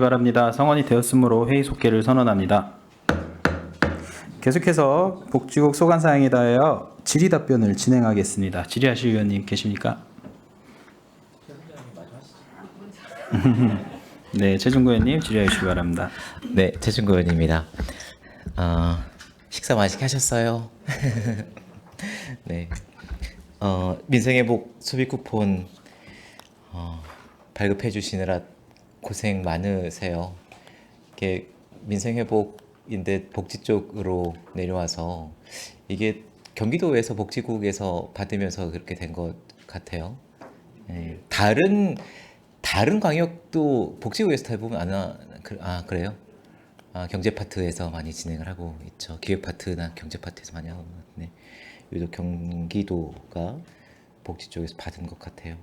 바랍니다. 성원이 되었으므로 회의 속개를 선언합니다. 계속해서 복지국 소관사항에 대하여 질의답변을 진행하겠습니다. 질의하실 위원님 계십니까? 네, 최준구 의원님 질의해 주시기 바랍니다. 네, 최준구 의원입니다. 식사 맛있게 하셨어요? 네. 민생회복 소비 쿠폰 발급해 주시느라 고생 많으세요. 이게 민생회복인데 복지 쪽으로 내려와서 이게 경기도에서 복지국에서 받으면서 그렇게 된 것 같아요. 네. 다른 광역도 복지국에서 대부분 그래요? 경제 파트에서 많이 진행을 하고 있죠. 기획 파트나 경제 파트에서 많이 하고 있는데 유독 경기도가 복지 쪽에서 받은 것 같아요.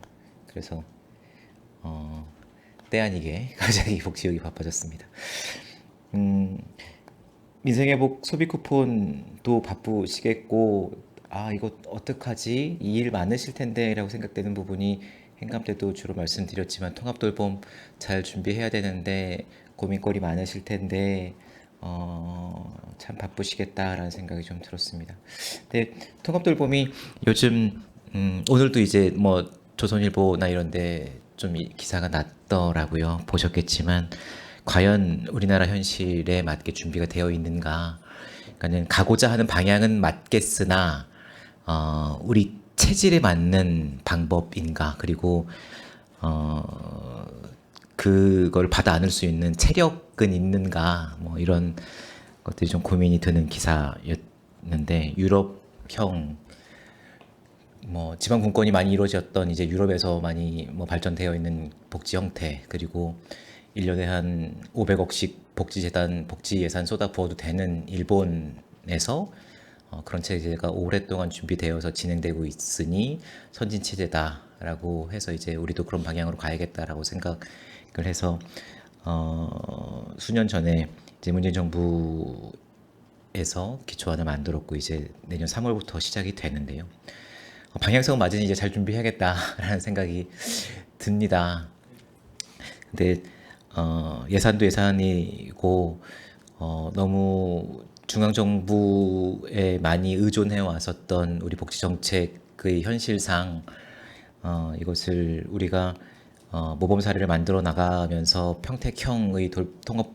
그래서 때 아니게 갑자기 복지국이 바빠졌습니다. 민생회복 소비 쿠폰도 바쁘시겠고 이거 어떡하지? 이 일 많으실 텐데 라고 생각되는 부분이 행감 때도 주로 말씀드렸지만 통합돌봄 잘 준비해야 되는데 고민거리 많으실 텐데 참 바쁘시겠다라는 생각이 좀 들었습니다. 근데 통합돌봄이 요즘 오늘도 이제 뭐 조선일보나 이런데 좀 기사가 났더라고요. 보셨겠지만 과연 우리나라 현실에 맞게 준비가 되어 있는가? 그러니까는 가고자 하는 방향은 맞겠으나 우리 체질에 맞는 방법인가? 그리고 그걸 받아 안을 수 있는 체력은 있는가? 뭐 이런 것들이 좀 고민이 되는 기사였는데 유럽형 뭐 지방 분권이 많이 이루어졌던 이제 유럽에서 많이 뭐 발전되어 있는 복지 형태 그리고 1년에 한 500억씩 복지재단 복지 예산 쏟아 부어도 되는 일본에서 그런 체제가 오랫동안 준비되어서 진행되고 있으니 선진 체제다라고 해서 이제 우리도 그런 방향으로 가야겠다라고 생각을 해서 수년 전에 이제 문재인 정부에서 기초안을 만들었고 이제 내년 3월부터 시작이 되는데요. 방향성은 맞으니 이제 잘 준비해야겠다라는 생각이 듭니다. 근데 예산도 예산이고 너무 중앙 정부에 많이 의존해 왔었던 우리 복지 정책의 현실상 이것을 우리가 모범 사례를 만들어 나가면서 평택형의 통합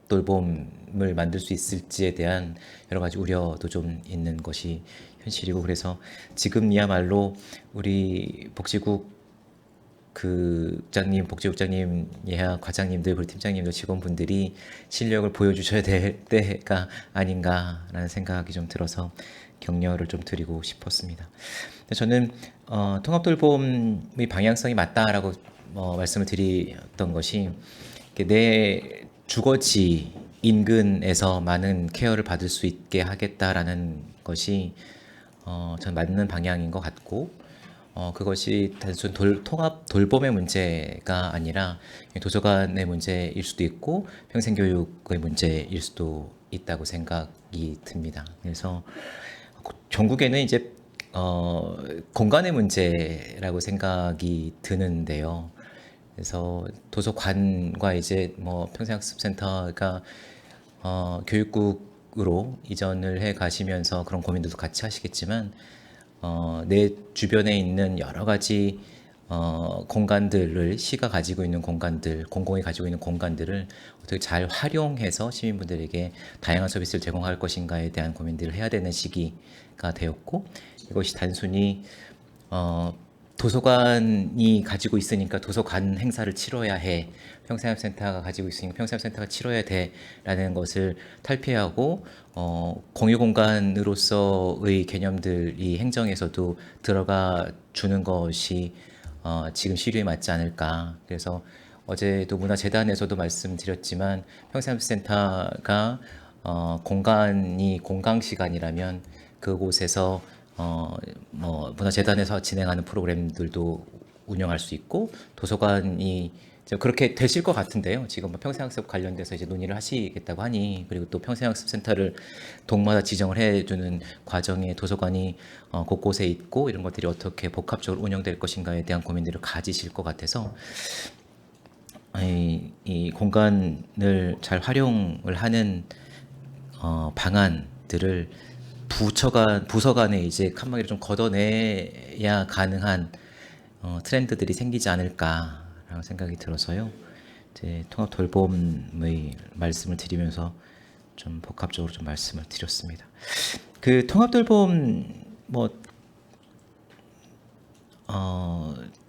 돌봄을 만들 수 있을지에 대한 여러 가지 우려도 좀 있는 것이 현실이고 그래서 지금이야말로 우리 복지국 국장님, 복지국장님, 예하 과장님들, 그리고 팀장님들, 직원분들이 실력을 보여주셔야 될 때가 아닌가라는 생각이 좀 들어서 격려를 좀 드리고 싶었습니다. 저는 통합돌봄의 방향성이 맞다라고 말씀을 드렸던 것이 내 주거지 인근에서 많은 케어를 받을 수 있게 하겠다라는 것이 전 맞는 방향인 것 같고 그것이 단순 통합 돌봄의 문제가 아니라 도서관의 문제일 수도 있고 평생교육의 문제일 수도 있다고 생각이 듭니다. 그래서 전국에는 이제 공간의 문제라고 생각이 드는데요. 그래서 도서관과 이제 뭐 평생학습센터가 교육국으로 이전을 해 가시면서 그런 고민들도 같이 하시겠지만 내 주변에 있는 여러 가지 공간들을 시가 가지고 있는 공간들, 공공이 가지고 있는 공간들을 어떻게 잘 활용해서 시민분들에게 다양한 서비스를 제공할 것인가에 대한 고민들을 해야 되는 시기가 되었고 이것이 단순히 도서관이 가지고 있으니까 도서관 행사를 치러야 해. 평생학센터가 가지고 있으니까 평생학센터가 치러야 돼라는 것을 탈피하고 공유 공간으로서의 개념들이 행정에서도 들어가 주는 것이 지금 시류에 맞지 않을까. 그래서 어제도 문화재단에서도 말씀드렸지만 평생학센터가 공간이 공강 시간이라면 그곳에서 뭐 문화재단에서 진행하는 프로그램들도 운영할 수 있고 도서관이 그렇게 되실 것 같은데요. 지금 뭐 평생학습 관련돼서 이제 논의를 하시겠다고 하니 그리고 또 평생학습센터를 동마다 지정을 해주는 과정에 도서관이 곳곳에 있고 이런 것들이 어떻게 복합적으로 운영될 것인가에 대한 고민들을 가지실 것 같아서 이 공간을 잘 활용을 하는 방안들을 부서 간에 이제 칸막이를 좀 걷어내야 가능한 트렌드들이 생기지 않을까라는 생각이 들어서요. 이제 통합 돌봄의 말씀을 드리면서 좀 복합적으로 좀 말씀을 드렸습니다. 그 통합 돌봄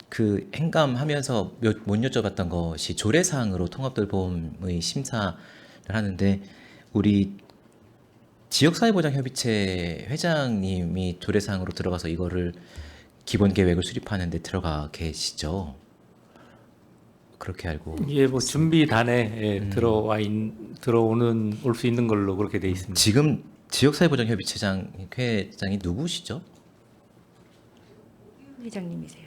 그 행감하면서 못 여쭤봤던 것이 조례사항으로 통합 돌봄의 심사를 하는데 우리 지역사회보장협의체 회장님이 조례사항으로 들어가서 이거를 기본 계획을 수립하는데 들어가 계시죠? 그렇게 알고 예, 뭐 준비단에 들어오는 올 수 있는 걸로 그렇게 돼 있습니다. 지금 지역사회보장협의체장 회장이 누구시죠? 회장님이세요.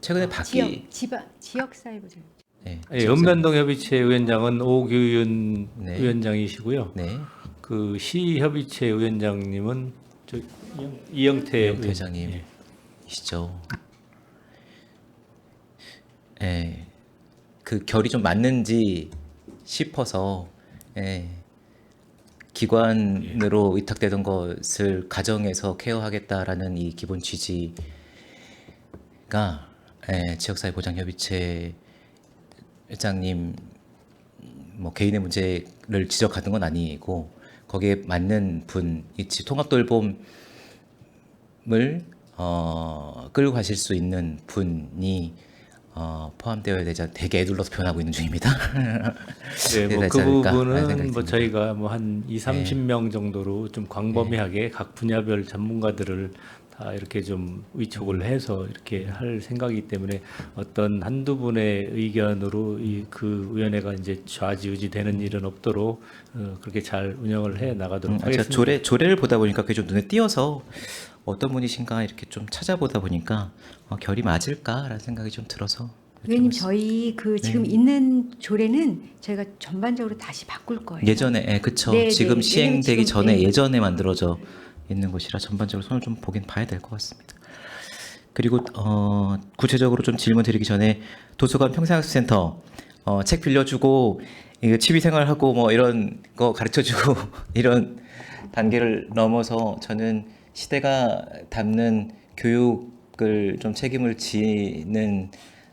최근에 바뀌 지역사회보장. 네, 예, 은변동 협의체 위원장은 오규윤 네. 위원장이시고요. 네, 그 시협의체 위원장님은 이영태 이영태 회장님이시죠. 예, 그 결이 좀 맞는지 싶어서 기관으로 위탁되던 것을 가정에서 케어하겠다라는 이 기본 취지가 지역사회보장협의체 회장님 뭐 개인의 문제를 지적하는 건 아니고 거기에 맞는 분, 이 통합돌봄을 끌고 가실 수 있는 분이 포함되어야 되지 않 되게 애둘러서 표현하고 있는 중입니다. 네, 뭐 되지 그 않을까 라는 부분은 생각이 뭐 듭니다. 저희가 뭐 한 30명 정도로 좀 광범위하게 각 분야별 전문가들을 다 이렇게 좀 위촉을 해서 이렇게 할 생각이기 때문에 어떤 한두 분의 의견으로 그 위원회가 이제 좌지우지 되는 일은 없도록 그렇게 잘 운영을 해 나가도록 제가 하겠습니다. 조례를 보다 보니까 그게 좀 눈에 띄어서 어떤 분이신가 이렇게 좀 찾아보다 보니까 결이 맞을까라는 생각이 좀 들어서 의원님 여쭤봤습니다. 저희 그 지금 있는 조례는 저희가 전반적으로 다시 바꿀 거예요. 예전에 그쵸. 네, 지금 네. 시행되기 왜냐면 지금, 전에 네. 예전에 만들어져 있는 것이라 전반적으로 손을 좀 보긴 봐야 될 것 같습니다. 그리고 구체적으로 좀 질문 드리기 전에 도서관 평생학습센터 책 빌려주고 이거 취미생활하고 뭐 이런 거 가르쳐주고 이런 단계를 넘어서 저는 시대가 담는 교육을 좀 책임을 지는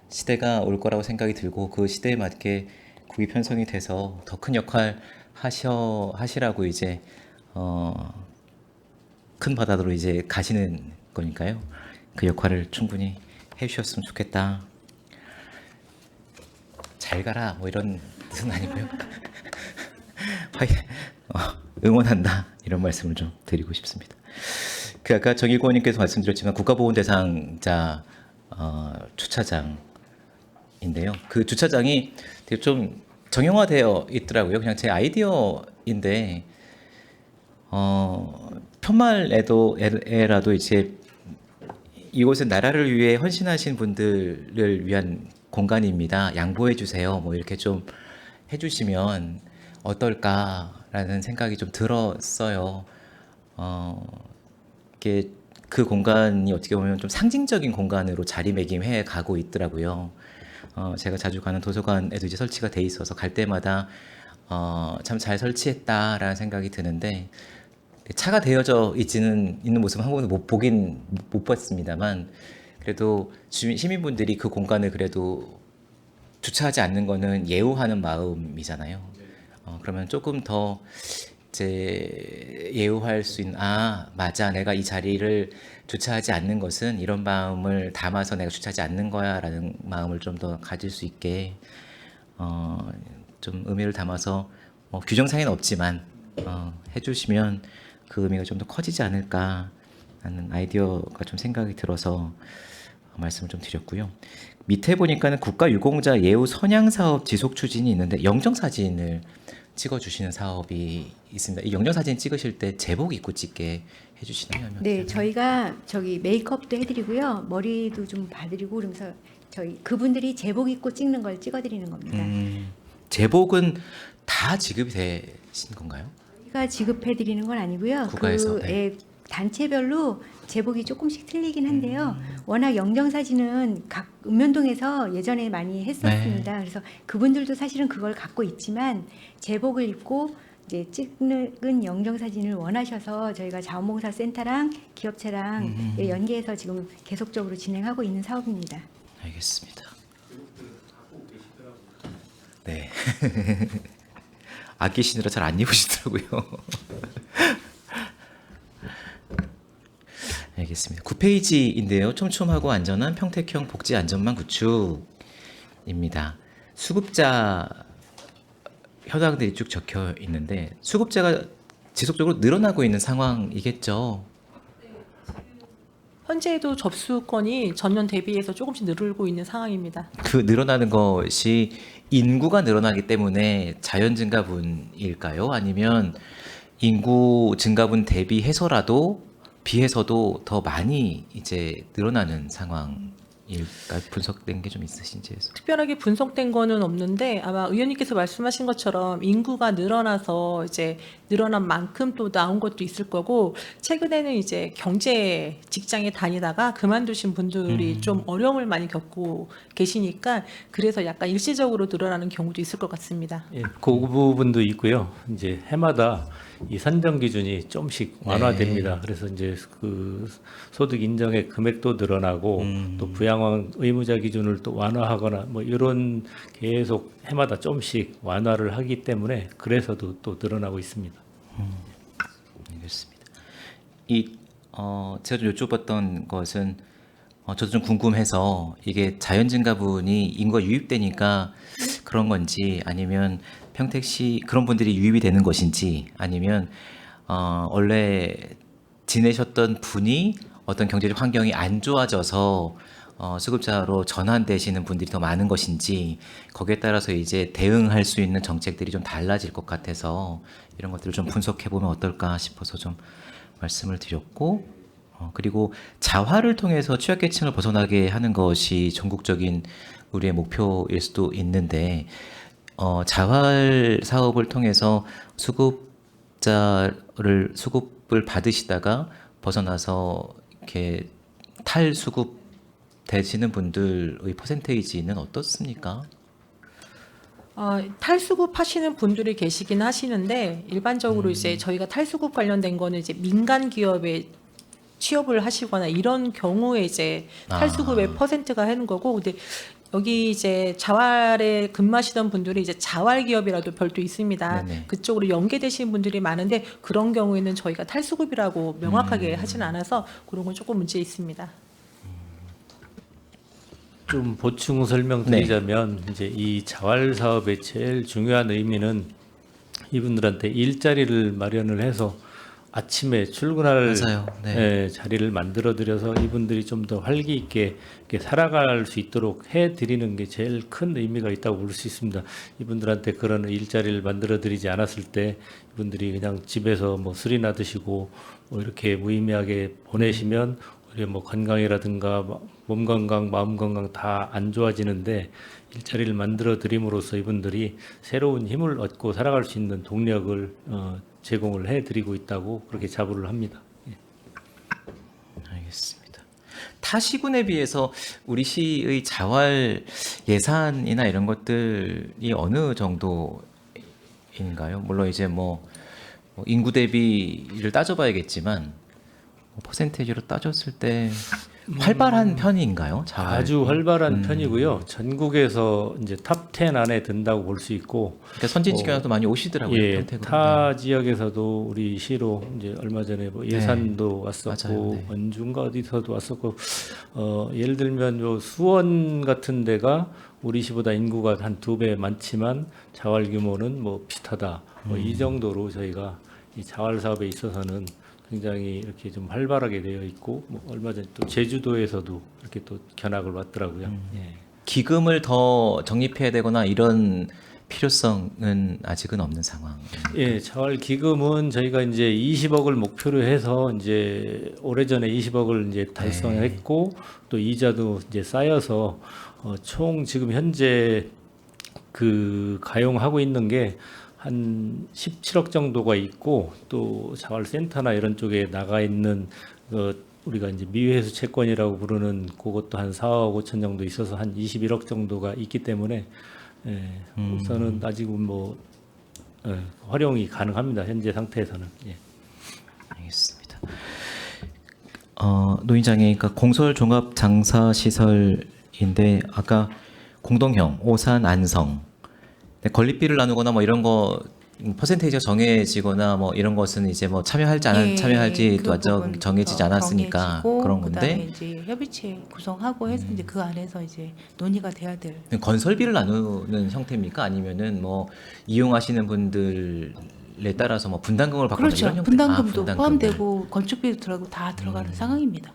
시대가 올 거라고 생각이 들고 그 시대에 맞게 국이 편성이 돼서 더 큰 역할 하시라고 이제 큰 바다로 이제 가시는 거니까요. 그 역할을 충분히 해주셨으면 좋겠다. 잘 가라 뭐 이런 뜻은 아니고요. 응원한다 이런 말씀을 좀 드리고 싶습니다. 그 아까 정일구 의원님께서 말씀드렸지만 국가보훈 대상자 주차장인데요. 그 주차장이 되게 좀 정형화되어 있더라고요. 그냥 제 아이디어인데 편말에라도 이제 이곳은 나라를 위해 헌신하신 분들을 위한 공간입니다. 양보해 주세요. 뭐 이렇게 좀 해주시면 어떨까라는 생각이 좀 들었어요. 이게 그 공간이 어떻게 보면 좀 상징적인 공간으로 자리매김해 가고 있더라고요. 제가 자주 가는 도서관에도 이제 설치가 돼 있어서 갈 때마다 참 잘 설치했다라는 생각이 드는데 차가 되어져 있는 모습은 한 번도 못 봤습니다만 그래도 시민분들이 그 공간을 그래도 주차하지 않는 거는 예우하는 마음이잖아요. 그러면 조금 더 이제 예우할 수 있는 맞아 내가 이 자리를 주차하지 않는 것은 이런 마음을 담아서 내가 주차하지 않는 거야라는 마음을 좀 더 가질 수 있게 좀 의미를 담아서 규정상에는 없지만 해주시면 그 의미가 좀 더 커지지 않을까 하는 아이디어가 좀 생각이 들어서 말씀을 좀 드렸고요. 밑에 보니까는 국가유공자 예우 선양 사업 지속 추진이 있는데 영정 사진을 찍어주시는 사업이 있습니다. 이 영정 사진 찍으실 때 제복 입고 찍게 해주시나요? 아니면 네, 어떻게? 저희가 저기 메이크업도 해드리고요, 머리도 좀 봐드리고 그러면서 저희 그분들이 제복 입고 찍는 걸 찍어드리는 겁니다. 제복은 다 지급이 되신 건가요? 저희가 지급해드리는 건 아니고요. 국가에서, 그 네. 단체별로 제복이 조금씩 틀리긴 한데요. 워낙 영정사진은 각 읍면동에서 예전에 많이 했었습니다. 그래서 그분들도 사실은 그걸 갖고 있지만 제복을 입고 이제 찍는 영정사진을 원하셔서 저희가 자원봉사센터랑 기업체랑 연계해서 지금 계속적으로 진행하고 있는 사업입니다. 알겠습니다. 네. 아끼시느라 잘 안 입으시더라고요. 알겠습니다. 9페이지인데요. 촘촘하고 안전한 평택형 복지 안전망 구축입니다. 수급자 현황들이 쭉 적혀 있는데 수급자가 지속적으로 늘어나고 있는 상황이겠죠. 현재도 접수건이 전년 대비해서 조금씩 늘고 있는 상황입니다. 그 늘어나는 것이 인구가 늘어나기 때문에 자연 증가분일까요? 아니면 인구 증가분 대비해서라도 비해서도 더 많이 이제 늘어나는 상황일까? 분석된 게 좀 있으신지 해서. 특별하게 분석된 거는 없는데 아마 의원님께서 말씀하신 것처럼 인구가 늘어나서 이제 늘어난 만큼 또 나온 것도 있을 거고 최근에는 이제 경제 직장에 다니다가 그만두신 분들이 좀 어려움을 많이 겪고 계시니까 그래서 약간 일시적으로 늘어나는 경우도 있을 것 같습니다. 예, 그 부분도 있고요. 이제 해마다 이 산정 기준이 좀씩 완화됩니다. 그래서 이제 그 소득 인정의 금액도 늘어나고 또 부양원 의무자 기준을 또 완화하거나 뭐 이런 계속 해마다 좀씩 완화를 하기 때문에 그래서도 또 늘어나고 있습니다. 알겠습니다. 제가 좀 여쭤봤던 것은 저도 좀 궁금해서 이게 자연 증가분이 인구가 유입되니까 그런 건지 아니면 평택시 그런 분들이 유입이 되는 것인지 아니면 원래 지내셨던 분이 어떤 경제적 환경이 안 좋아져서 수급자로 전환되시는 분들이 더 많은 것인지 거기에 따라서 이제 대응할 수 있는 정책들이 좀 달라질 것 같아서 이런 것들을 좀 분석해 보면 어떨까 싶어서 좀 말씀을 드렸고 그리고 자활을 통해서 취약계층을 벗어나게 하는 것이 전국적인 우리의 목표일 수도 있는데 자활 사업을 통해서 수급을 받으시다가 벗어나서 이렇게 탈수급 되시는 분들의 퍼센테이지는 어떻습니까? 탈수급 하시는 분들이 계시긴 하시는데 일반적으로 이제 저희가 탈수급 관련된 거는 이제 민간 기업에 취업을 하시거나 이런 경우에 이제 탈수급의 퍼센트가 하는 거고 근데 여기 이제 자활에 근무하시던 분들이 이제 자활 기업이라도 별도 있습니다. 네네. 그쪽으로 연계되신 분들이 많은데 그런 경우에는 저희가 탈수급이라고 명확하게 하진 않아서 그런 건 조금 문제 있습니다. 좀 보충 설명드리자면 이제 이 자활 사업의 제일 중요한 의미는 이분들한테 일자리를 마련을 해서 아침에 출근할 맞아요. 네. 예, 자리를 만들어 드려서 이분들이 좀 더 활기 있게 이렇게 살아갈 수 있도록 해 드리는 게 제일 큰 의미가 있다고 볼 수 있습니다. 이분들한테 그런 일자리를 만들어 드리지 않았을 때 이분들이 그냥 집에서 뭐 술이나 드시고 뭐 이렇게 무의미하게 보내시면 우리 뭐 건강이라든가 몸 건강, 마음 건강 다 안 좋아지는데 일자리를 만들어 드림으로써 이분들이 새로운 힘을 얻고 살아갈 수 있는 동력을 제공을 해드리고 있다고 그렇게 자부를 합니다. 예. 알겠습니다. 타 시군에 비해서 우리 시의 자활 예산이나 이런 것들이 어느 정도인가요? 물론 이제 뭐 인구 대비를 따져봐야겠지만 퍼센테이지로 따졌을 때 활발한 편인가요? 자활? 아주 활발한 편이고요. 전국에서 이제 탑 10 안에 든다고 볼 수 있고, 그러니까 선진 지역에도 많이 오시더라고요. 예, 평택으로. 타 지역에서도 우리 시로 이제 얼마 전에 뭐 예산도 왔었고, 맞아요. 네. 원주인가 어디서도 왔었고, 예를 들면 요 수원 같은 데가 우리 시보다 인구가 한 2배 많지만 자활 규모는 뭐 비슷하다. 뭐 이 정도로 저희가 이 자활 사업에 있어서는 굉장히 이렇게 좀 활발하게 되어 있고 뭐 얼마 전에 또 제주도에서도 이렇게 또 견학을 왔더라고요. 예. 기금을 더 적립해야 되거나 이런 필요성은 아직은 없는 상황. 예, 자활 기금은 저희가 이제 20억을 목표로 해서 이제 오래전에 20억을 이제 달성했고 또 이자도 이제 쌓여서 총 지금 현재 그 가용하고 있는 게 한 17억 정도가 있고 또 자활센터나 이런 쪽에 나가 있는 우리가 이제 미회수 채권이라고 부르는 그것도 한 4억 5천 정도 있어서 한 21억 정도가 있기 때문에 우선은 아직은 뭐 활용이 가능합니다. 현재 상태에서는. 예. 알겠습니다. 노인장애 그러니까 공설 종합 장사 시설인데 아까 공동형 오산 안성 건립비를 나누거나 뭐 이런 거 퍼센테이지가 정해지거나 뭐 이런 것은 이제 뭐 참여할지 안 참여할지 그 완전 부분 정해지지 않았으니까 정해지고 그런 그다음에 건데 이제 협의체 구성하고 해서 이제 그 안에서 이제 논의가 돼야 될. 건설비를 나누는 형태입니까? 아니면은 뭐 이용하시는 분들에 따라서 뭐 분담금을 받거나 그렇죠. 이런 형태? 분담금도 분담금을. 포함되고 건축비도 들어가고 다 들어가는 상황입니다.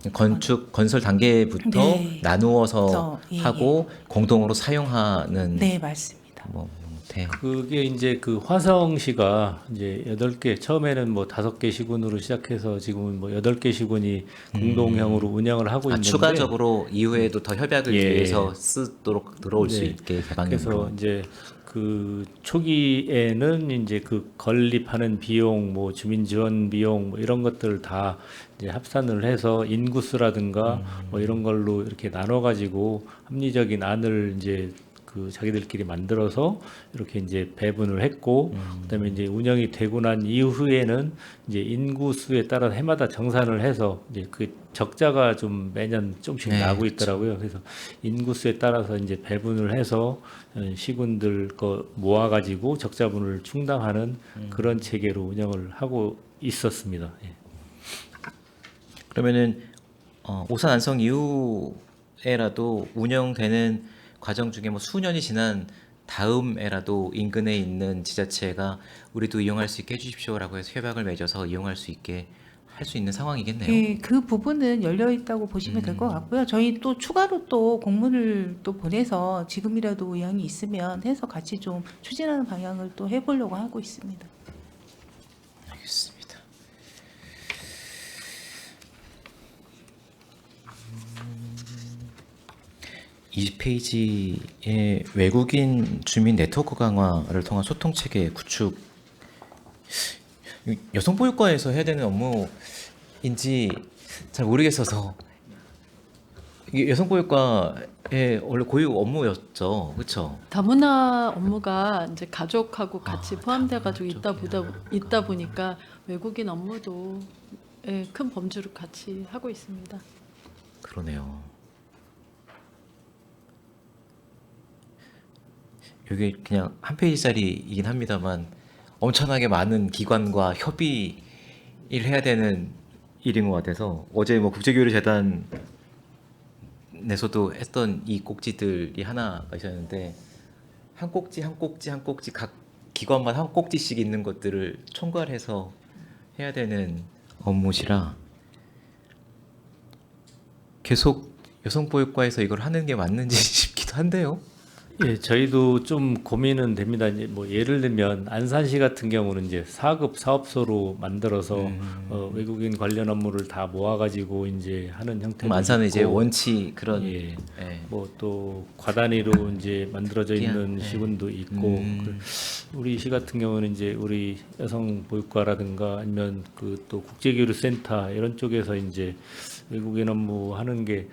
건설 단계부터 네. 나누어서 예, 하고 공동으로 사용하는 네, 맞습니다. 뭐 형태. 그게 이제 그 화성시가 이제 8개 처음에는 뭐 5개 시군으로 시작해서 지금은 뭐 8개 시군이 공동형으로 운영을 하고 있는데 추가적으로 이후에도 더 협약을 예. 위해서 쓰도록 들어올 수 네. 있게 그래서 개방형으로. 이제 그 초기에는 이제 그 건립하는 비용, 뭐 주민 지원 비용, 뭐 이런 것들을 다 이제 합산을 해서 인구수라든가 뭐 이런 걸로 이렇게 나눠 가지고 합리적인 안을 이제 그 자기들끼리 만들어서 이렇게 이제 배분을 했고, 그다음에 이제 운영이 되고 난 이후에는 이제 인구수에 따라 해마다 정산을 해서 이제 그 적자가 좀 매년 조금씩 네, 나고 그렇죠. 있더라고요. 그래서 인구수에 따라서 이제 배분을 해서 시군들 거 모아가지고 적자분을 충당하는 그런 체계로 운영을 하고 있었습니다. 예. 그러면은 오산 안성 이후에라도 운영되는 과정 중에 뭐 수년이 지난 다음에라도 인근에 있는 지자체가 우리도 이용할 수 있게 해주십시오라고 해서 협약을 맺어서 이용할 수 있게 할 수 있는 상황이겠네요. 예, 그 부분은 열려 있다고 보시면 될 것 같고요. 저희 또 추가로 또 공문을 또 보내서 지금이라도 의향이 있으면 해서 같이 좀 추진하는 방향을 또 해보려고 하고 있습니다. 알겠습니다. 이 페이지에 외국인 주민 네트워크 강화를 통한 소통 체계 구축. 여성보육과에서 해야 되는 업무인지 잘 모르겠어서 이게 여성보육과의 원래 고유 업무였죠, 그렇죠? 다문화 업무가 이제 가족하고 같이 아, 포함돼가지고 다문화 있다 보니까 외국인 업무도 예, 큰 범주를 같이 하고 있습니다. 그러네요. 여기 그냥 한 페이지짜리이긴 합니다만 엄청나게 많은 기관과 협의를 해야 되는 일인 것 같아서 어제 뭐 국제교류재단에서도 했던 이 꼭지들이 하나가 있었는데 한 꼭지 한 꼭지 한 꼭지 각 기관만 한 꼭지씩 있는 것들을 총괄해서 해야 되는 업무시라 계속 여성보육과에서 이걸 하는 게 맞는지 싶기도 한데요. 예, 저희도 좀 고민은 됩니다. 이제 뭐 예를 들면 안산시 같은 경우는 이제 4급 사업소로 만들어서 외국인 관련 업무를 다 모아가지고 이제 하는 형태도 그럼 안산은 이제 있고, 원치 그런 예. 예. 뭐 또 과단위로 이제 만들어져 있는 네. 시군도 있고 우리 시 같은 경우는 이제 우리 여성보육과라든가 아니면 그 또 국제교류센터 이런 쪽에서 이제 외국인 업무 하는 게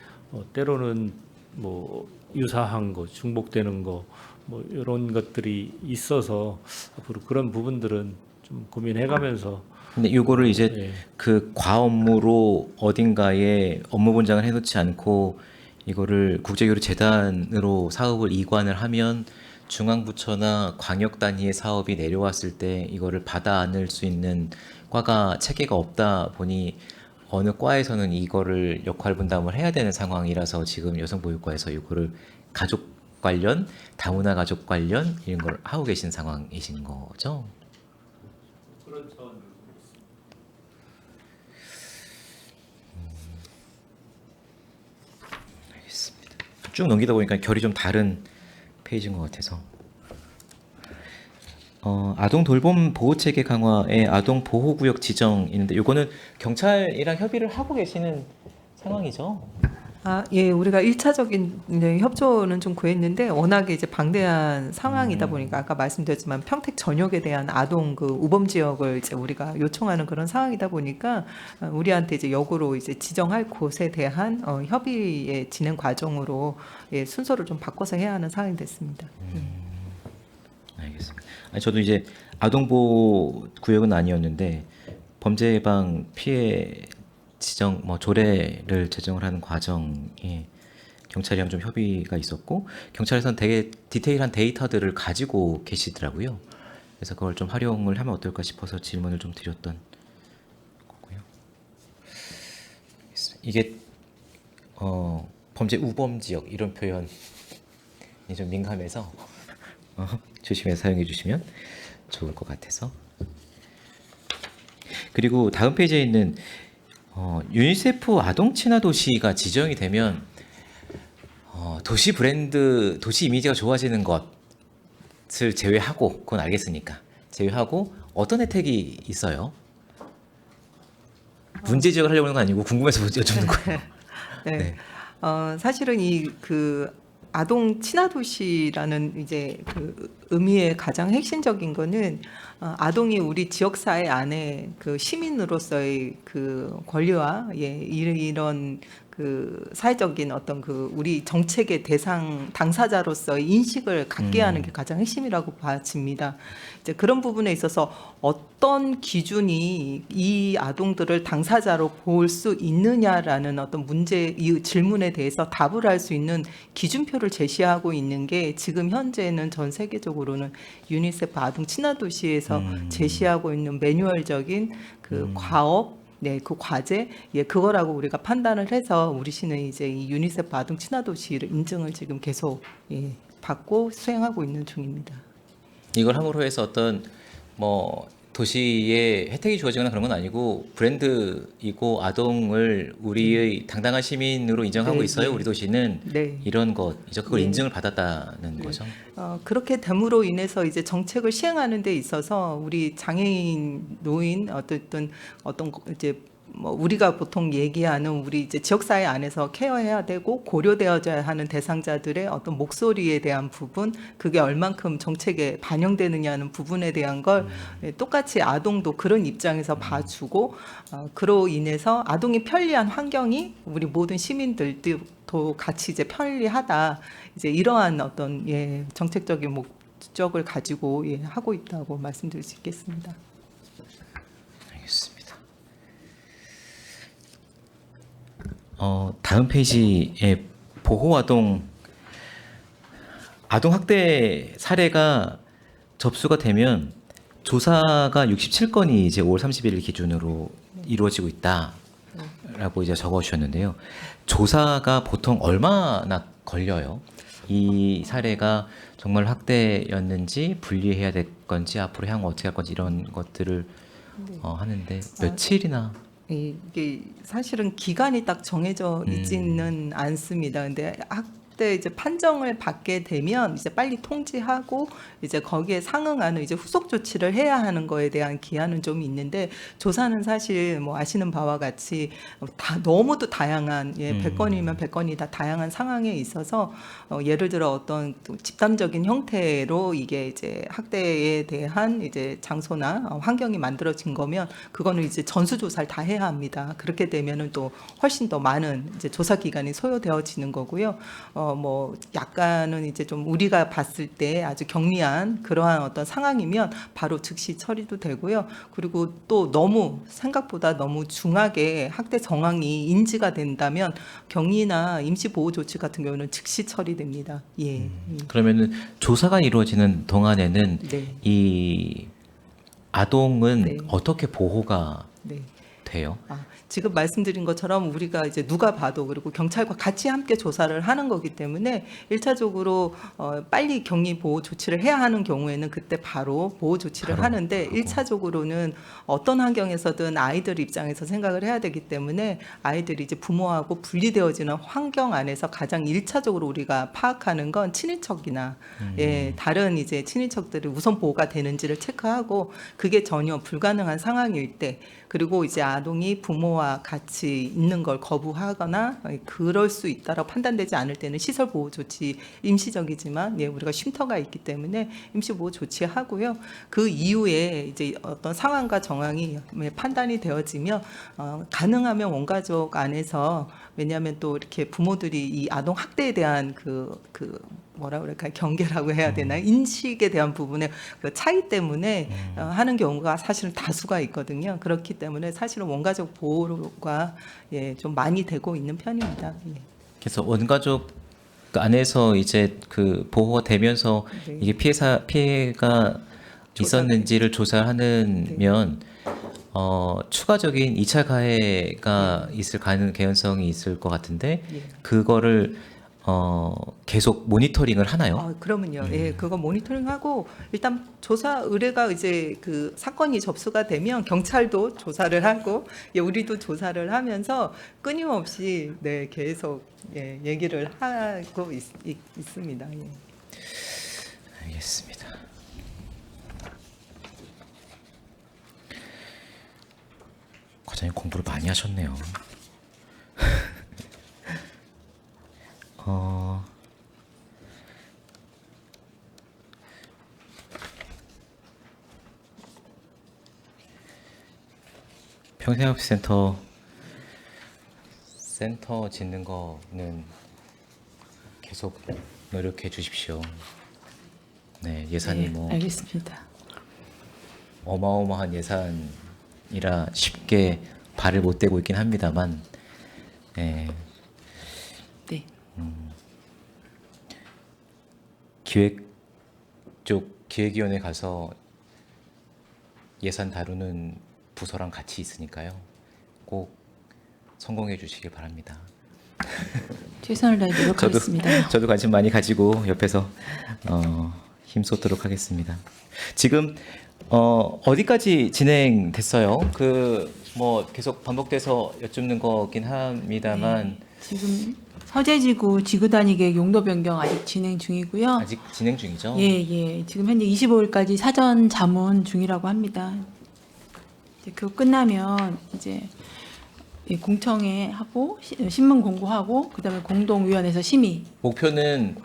때로는 뭐 유사한 거, 중복되는 거, 뭐 이런 것들이 있어서 앞으로 그런 부분들은 좀 고민해가면서 근데 이거를 이제 예. 그 과업무로 어딘가에 업무 분장을 해놓지 않고 이거를 국제교류재단으로 사업을 이관을 하면 중앙부처나 광역 단위의 사업이 내려왔을 때 이거를 받아 안을 수 있는 과가 체계가 없다 보니 어느 과에서는 이거를 역할 분담을 해야 되는 상황이라서 지금 여성보육과에서 이거를 가족 관련, 다문화 가족 관련 이런 걸 하고 계신 상황이신 거죠? 알겠습니다. 쭉 넘기다 보니까 결이 좀 다른 페이지인 것 같아서. 아동 돌봄 보호 체계 강화의 아동 보호 구역 지정 있는데 이거는 경찰이랑 협의를 하고 계시는 상황이죠. 예, 우리가 1차적인 협조는 좀 구했는데 워낙에 이제 방대한 상황이다 보니까 아까 말씀드렸지만 평택 전역에 대한 아동 그 우범 지역을 이제 우리가 요청하는 그런 상황이다 보니까 우리한테 이제 역으로 이제 지정할 곳에 대한 협의의 진행 과정으로 예, 순서를 좀 바꿔서 해야 하는 상황이 됐습니다. 알겠습니다. 아니, 저도 이제 아동보호 구역은 아니었는데 범죄 예방 피해 지정 뭐 조례를 제정을 하는 과정에 경찰이랑 좀 협의가 있었고 경찰에서는 되게 디테일한 데이터들을 가지고 계시더라고요. 그래서 그걸 좀 활용을 하면 어떨까 싶어서 질문을 좀 드렸던 거고요. 이게 범죄 우범 지역 이런 표현이 좀 민감해서 조심해서 사용해 주시면 좋을 것 같아서. 그리고 다음 페이지에 있는 유니세프 아동 친화 도시가 지정이 되면 도시 브랜드, 도시 이미지가 좋아지는 것을 제외하고, 그건 알겠으니까 제외하고 어떤 혜택이 있어요? 문제 지적을 하려고 하는 건 아니고 궁금해서 여쭙는 거예요. 네. 네. 사실은 이 그 아동 친화 도시라는 이제 그 의미의 가장 핵심적인 거는 아동이 우리 지역 사회 안에 그 시민으로서의 그 권리와 이런 그 사회적인 어떤 그 우리 정책의 대상 당사자로서의 인식을 갖게 하는 게 가장 핵심이라고 봐집니다. 이제 그런 부분에 있어서 어떤 기준이 이 아동들을 당사자로 볼 수 있느냐라는 어떤 문제, 이 질문에 대해서 답을 할 수 있는 기준표를 제시하고 있는 게 지금 현재는 전 세계적으로는 유니세프 아동 친화 도시에서 제시하고 있는 매뉴얼적인 그 과업 네, 그 과제, 그거라고 우리가 판단을 해서 우리 시는 이제 이 유니세프 아동 친화 도시를 인증을 지금 계속 받고 수행하고 있는 중입니다. 이걸 함으로 해서 어떤 뭐 도시에 혜택이 주어지거나 그런 건 아니고 브랜드이고 아동을 우리의 당당한 시민으로 인정하고 네, 있어요. 네. 우리 도시는 네. 이런 것이죠. 그걸 네. 인증을 받았다는 거죠. 그렇게 됨으로 인해서 이제 정책을 시행하는 데 있어서 우리 장애인, 노인 어떤 이제 뭐 우리가 보통 얘기하는 우리 이제 지역사회 안에서 케어해야 되고 고려되어져야 하는 대상자들의 어떤 목소리에 대한 부분, 그게 얼만큼 정책에 반영되느냐는 부분에 대한 걸 똑같이 아동도 그런 입장에서 봐주고 그로 인해서 아동이 편리한 환경이 우리 모든 시민들도 같이 이제 편리하다, 이제 이러한 어떤 정책적인 목적을 가지고 하고 있다고 말씀드릴 수 있겠습니다. 알겠습니다. 다음 페이지에 보호 아동 학대 사례가 접수가 되면 조사가 67건이 이제 5월 31일 기준으로 이루어지고 있다라고 이제 적어주셨는데요. 조사가 보통 얼마나 걸려요? 이 사례가 정말 학대였는지 분리해야 될 건지 앞으로 향후 어떻게 할 건지 이런 것들을 하는데 며칠이나 이게 사실은 기간이 딱 정해져 있지는 않습니다. 근데 학대 이제 판정을 받게 되면 이제 빨리 통지하고 이제 거기에 상응하는 이제 후속 조치를 해야 하는 거에 대한 기한은 좀 있는데, 조사는 사실 뭐 아시는 바와 같이 다 너무도 다양한 100건이면 100건이 다 다양한 상황에 있어서 예를 들어 어떤 집단적인 형태로 이게 이제 학대에 대한 이제 장소나 환경이 만들어진 거면 그거는 이제 전수조사를 다 해야 합니다. 그렇게 되면은 또 훨씬 더 많은 이제 조사 기간이 소요되어지는 거고요. 뭐 약간은 이제 좀 우리가 봤을 때 아주 경미한 그러한 어떤 상황이면 바로 즉시 처리도 되고요. 그리고 또 너무 생각보다 너무 중하게 학대 정황이 인지가 된다면 격리나 임시 보호 조치 같은 경우는 즉시 처리됩니다. 그러면은 조사가 이루어지는 동안에는 네. 이 아동은 네. 어떻게 보호가 네. 돼요? 지금 말씀드린 것처럼 우리가 이제 누가 봐도, 그리고 경찰과 같이 함께 조사를 하는 거기 때문에 1차적으로 빨리 격리 보호 조치를 해야 하는 경우에는 그때 바로 보호 조치를 바로 하는데, 1차적으로는 어떤 환경에서든 아이들 입장에서 생각을 해야 되기 때문에 아이들이 이제 부모하고 분리되어지는 환경 안에서 가장 1차적으로 우리가 파악하는 건 친인척이나 다른 이제 친인척들이 우선 보호가 되는지를 체크하고, 그게 전혀 불가능한 상황일 때, 그리고 이제 아동이 부모와 자녀와 같이 있는 걸 거부하거나 그럴 수 있다라고 판단되지 않을 때는 시설 보호 조치 임시적이지만 우리가 쉼터가 있기 때문에 임시 보호 조치하고요. 그 이후에 이제 어떤 상황과 정황이 판단이 되어지며 가능하면 원가족 안에서 왜냐하면 또 이렇게 부모들이 이 아동 학대에 대한 그 뭐라 그럴까 경계라고 해야 되나 인식에 대한 부분의 그 차이 때문에 하는 경우가 사실은 다수가 있거든요. 그렇기 때문에 사실은 원가족 보호가 좀 많이 되고 있는 편입니다. 그래서 원가족 안에서 이제 그 보호가 되면서 네. 이게 피해가 있었는지를 조사하면 추가적인 2차 가해가 있을 개연성이 있을 것 같은데 그거를 계속 모니터링을 하나요? 그러면요. 그거 모니터링하고 일단 조사 의뢰가 이제 그 사건이 접수가 되면 경찰도 조사를 하고 우리도 조사를 하면서 끊임없이 계속 얘기를 하고 있습니다. 알겠습니다. 과장님 공부를 많이 하셨네요. 평생학습센터 짓는 거는 계속 노력해 주십시오. 네, 예산이 알겠습니다. 어마어마한 예산이라 쉽게 발을 못 대고 있긴 합니다만, 네. 기획위원회 가서 예산 다루는 부서랑 같이 있으니까요. 꼭 성공해 주시길 바랍니다. 최선을 다해 노력하겠습니다. 저도 관심 많이 가지고 옆에서 힘쏟도록 하겠습니다. 지금 어디까지 진행됐어요? 뭐 계속 반복돼서 여쭙는 거긴 합니다만 지금 서재지구 지구단위 계획 용도 변경 아직 진행 중이고요. 아직 진행 중이죠? 예. 지금 현재 25일까지 사전 자문 중이라고 합니다. 이제 그거 끝나면 이제 공청회 하고 신문 공고하고 그다음에 공동위원회에서 심의. 목표는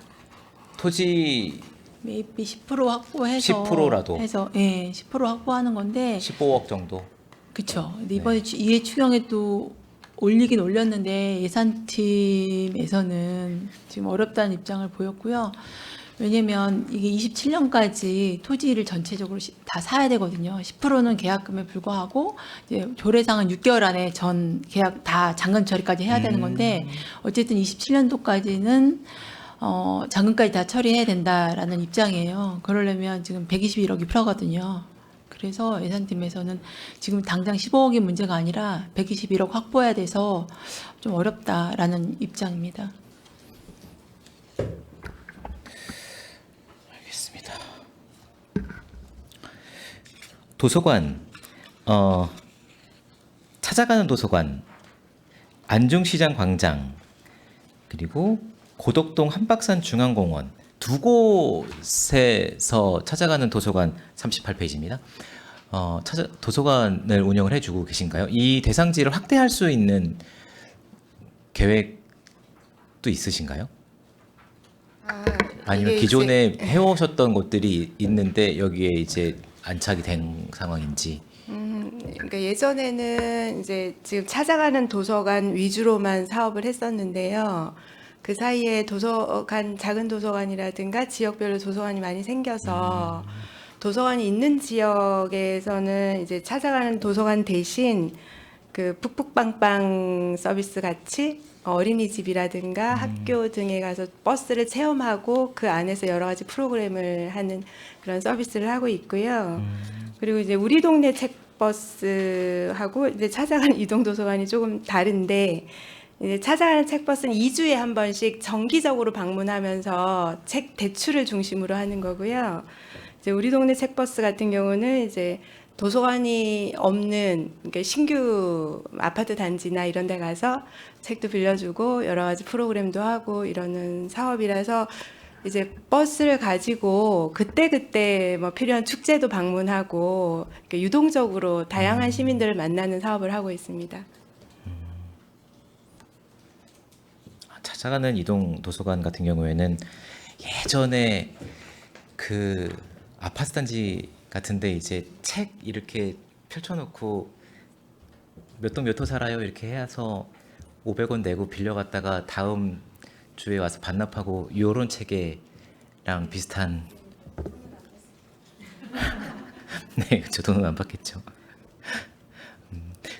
토지 매입비 10% 확보해서 10%라도 해서 10% 확보하는 건데 15억 정도. 그렇죠. 근데 이번에 이해 추경에 또 올리긴 올렸는데 예산팀에서는 지금 어렵다는 입장을 보였고요. 왜냐면 이게 27년까지 토지를 전체적으로 다 사야 되거든요. 10%는 계약금에 불과하고 이제 조례상은 6개월 안에 전 계약 다 잔금 처리까지 해야 되는 건데 어쨌든 27년도까지는 잔금까지 다 처리해야 된다라는 입장이에요. 그러려면 지금 121억이 필요하거든요. 그래서 예산팀에서는 지금 당장 15억이 문제가 아니라 121억 확보해야 돼서 좀 어렵다라는 입장입니다. 알겠습니다. 도서관, 찾아가는 도서관, 안중시장 광장, 그리고 고덕동 한박산 중앙공원 두 곳에서 찾아가는 도서관 38페이지입니다. 도서관을 운영을 해주고 계신가요? 이 대상지를 확대할 수 있는 계획도 있으신가요? 아니면 기존에 해오셨던 곳들이 있는데 여기에 이제 안착이 된 상황인지? 그러니까 예전에는 이제 지금 찾아가는 도서관 위주로만 사업을 했었는데요. 그 사이에 작은 도서관이라든가 지역별로 도서관이 많이 생겨서 도서관이 있는 지역에서는 이제 찾아가는 도서관 대신 그 푹푹빵빵 서비스 같이 어린이집이라든가 학교 등에 가서 버스를 체험하고 그 안에서 여러 가지 프로그램을 하는 그런 서비스를 하고 있고요. 그리고 이제 우리 동네 책버스하고 이제 찾아가는 이동 도서관이 조금 다른데 이제 찾아가는 책버스는 2주에 한 번씩 정기적으로 방문하면서 책 대출을 중심으로 하는 거고요. 이제 우리 동네 책버스 같은 경우는 이제 도서관이 없는 그러니까 신규 아파트 단지나 이런 데 가서 책도 빌려주고 여러 가지 프로그램도 하고 이러는 사업이라서 이제 버스를 가지고 그때그때 뭐 필요한 축제도 방문하고 유동적으로 다양한 시민들을 만나는 사업을 하고 있습니다. 찾아가는 이동 도서관 같은 경우에는 예전에 그 아파트 단지 같은데 이제 책 이렇게 펼쳐놓고 몇 동 몇 호 살아요 이렇게 해서 500원 내고 빌려갔다가 다음 주에 와서 반납하고 요런 체계랑 비슷한 네, 저 돈은 안 받겠죠.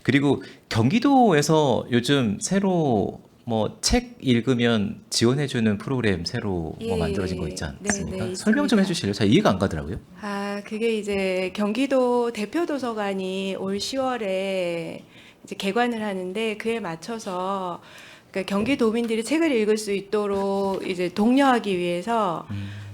그리고 경기도에서 요즘 새로 뭐 책 읽으면 지원해주는 프로그램 새로 뭐 예, 만들어진 거 있지 네, 않습니까? 네, 설명 좀 있습니다. 해주실래요? 잘 이해가 안 가더라고요. 아, 그게 이제 경기도 대표 도서관이 올 10월에 이제 개관을 하는데 그에 맞춰서 그러니까 경기도민들이 책을 읽을 수 있도록 이제 독려하기 위해서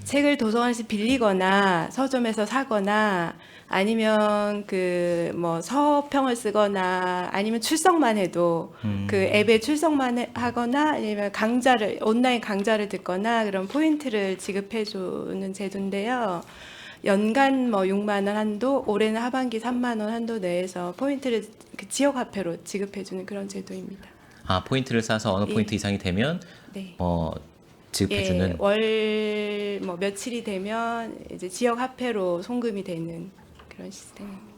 책을 도서관에서 빌리거나 서점에서 사거나 아니면 그 뭐 서평을 쓰거나 아니면 출석만 해도 그 앱에 출석만 하거나 아니면 강좌를 온라인 강좌를 듣거나 그런 포인트를 지급해 주는 제도인데요. 연간 뭐 6만 원 한도, 올해는 하반기 3만 원 한도 내에서 포인트를 그 지역 화폐로 지급해 주는 그런 제도입니다. 아, 포인트를 쌓아서 어느 예. 포인트 이상이 되면 네. 지급해주는. 예, 월 뭐 며칠이 되면 이제 지역 화폐로 송금이 되는 그런 시스템입니다.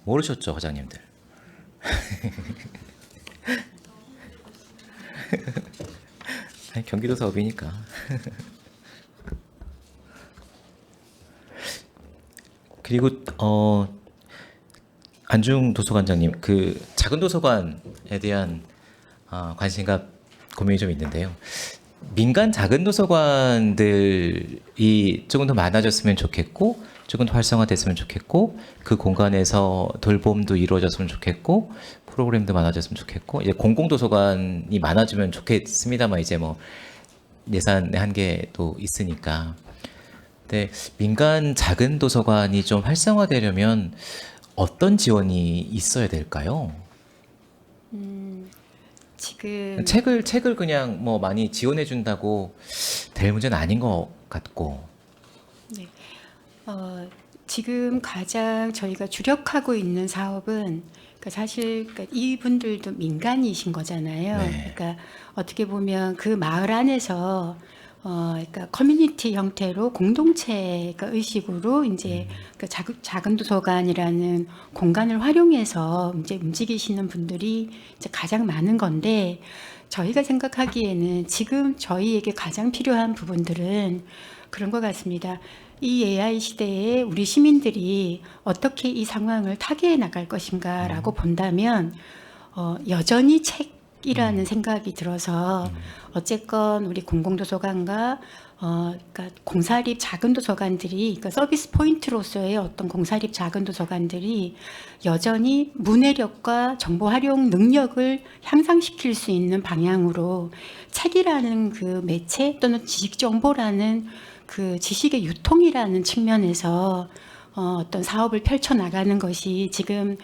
모르셨죠, 과장님들? 아니, 경기도 사업이니까. 그리고 안중 도서관장님, 그 작은 도서관에 대한 관심과 고민이 좀 있는데요. 민간 작은 도서관들이 조금 더 많아졌으면 좋겠고, 조금 더 활성화됐으면 좋겠고, 그 공간에서 돌봄도 이루어졌으면 좋겠고, 프로그램도 많아졌으면 좋겠고, 이제 공공 도서관이 많아지면 좋겠습니다만 이제 뭐 예산의 한계도 있으니까. 근데 민간 작은 도서관이 좀 활성화되려면 어떤 지원이 있어야 될까요? 지금 책을 그냥 뭐 많이 지원해 준다고 될 문제는 아닌 것 같고. 네. 지금 가장 저희가 주력하고 있는 사업은 그러니까 사실 그러니까 이분들도 민간이신 거잖아요. 네. 그러니까 어떻게 보면 그 마을 안에서 그러니까 커뮤니티 형태로 공동체 그러니까 의식으로 이제 그 작은 도서관이라는 공간을 활용해서 이제 움직이시는 분들이 이제 가장 많은 건데 저희가 생각하기에는 지금 저희에게 가장 필요한 부분들은 그런 것 같습니다. 이 AI 시대에 우리 시민들이 어떻게 이 상황을 타개해 나갈 것인가라고 본다면 여전히 책이라는 생각이 들어서 어쨌건 우리 공공도서관과 그러니까 공사립 작은 도서관들이 그러니까 서비스 포인트로서의 어떤 공사립 작은 도서관들이 여전히 문해력과 정보 활용 능력을 향상시킬 수 있는 방향으로 책이라는 그 매체 또는 지식 정보라는 그 지식의 유통이라는 측면에서 어떤 사업을 펼쳐 나가는 것이 지금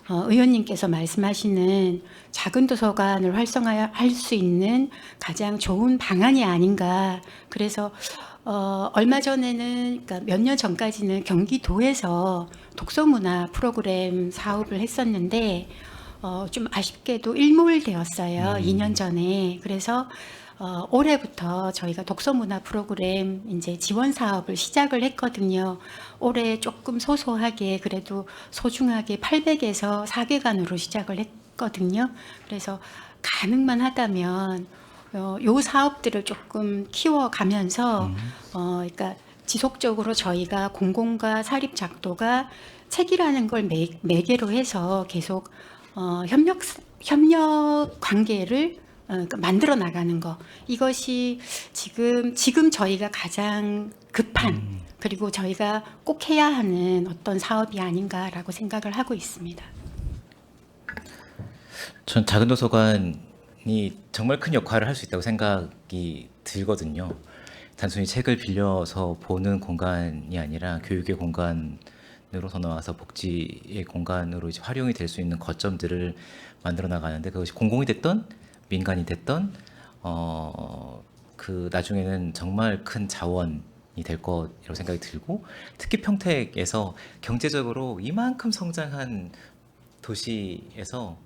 의원님께서 말씀하시는 작은 도서관을 활성화할 수 있는 가장 좋은 방안이 아닌가. 그래서 얼마 전에는 그러니까 몇 년 전까지는 경기도에서 독서문화 프로그램 사업을 했었는데 좀 아쉽게도 일몰되었어요. 2년 전에. 그래서 올해부터 저희가 독서문화 프로그램 이제 지원 사업을 시작을 했거든요. 올해 조금 소소하게 그래도 소중하게 800에서 4개관으로 시작을 했거든요. 그래서 가능만 하다면 요 사업들을 조금 키워가면서 그러니까 지속적으로 저희가 공공과 사립 작도가 책이라는 걸 매개로 해서 계속 협력 관계를 그러니까 만들어 나가는 거 이것이 지금 저희가 가장 급한 그리고 저희가 꼭 해야 하는 어떤 사업이 아닌가라고 생각을 하고 있습니다. 전 작은 도서관이 정말 큰 역할을 할 수 있다고 생각이 들거든요. 단순히 책을 빌려서 보는 공간이 아니라 교육의 공간으로서 나와서 복지의 공간으로 이제 활용이 될 수 있는 거점들을 만들어 나가는데 그것이 공공이 됐던 민간이 됐던 그 나중에는 정말 큰 자원이 될 것이라고 생각이 들고 특히 평택에서 경제적으로 이만큼 성장한 도시에서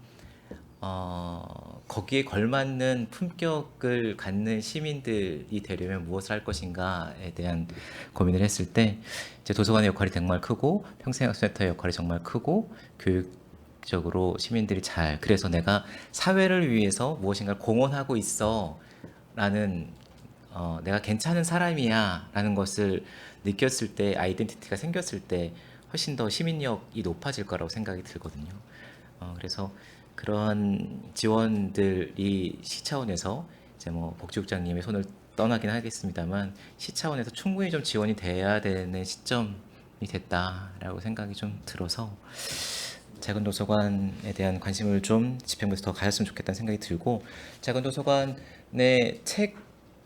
거기에 걸맞는 품격을 갖는 시민들이 되려면 무엇을 할 것인가에 대한 고민을 했을 때 이제 도서관의 역할이 정말 크고 평생학습센터의 역할이 정말 크고 교육적으로 시민들이 그래서 내가 사회를 위해서 무엇인가를 공헌하고 있어 라는 내가 괜찮은 사람이야 라는 것을 느꼈을 때, 아이덴티티가 생겼을 때 훨씬 더 시민력이 높아질 거라고 생각이 들거든요. 그래서 그런 지원들이 시 차원에서 이제 뭐 복지국장님의 손을 떠나긴 하겠습니다만 시 차원에서 충분히 좀 지원이 돼야 되는 시점이 됐다라고 생각이 좀 들어서 작은 도서관에 대한 관심을 좀 집행부에서 더 가졌으면 좋겠다는 생각이 들고, 작은 도서관의 책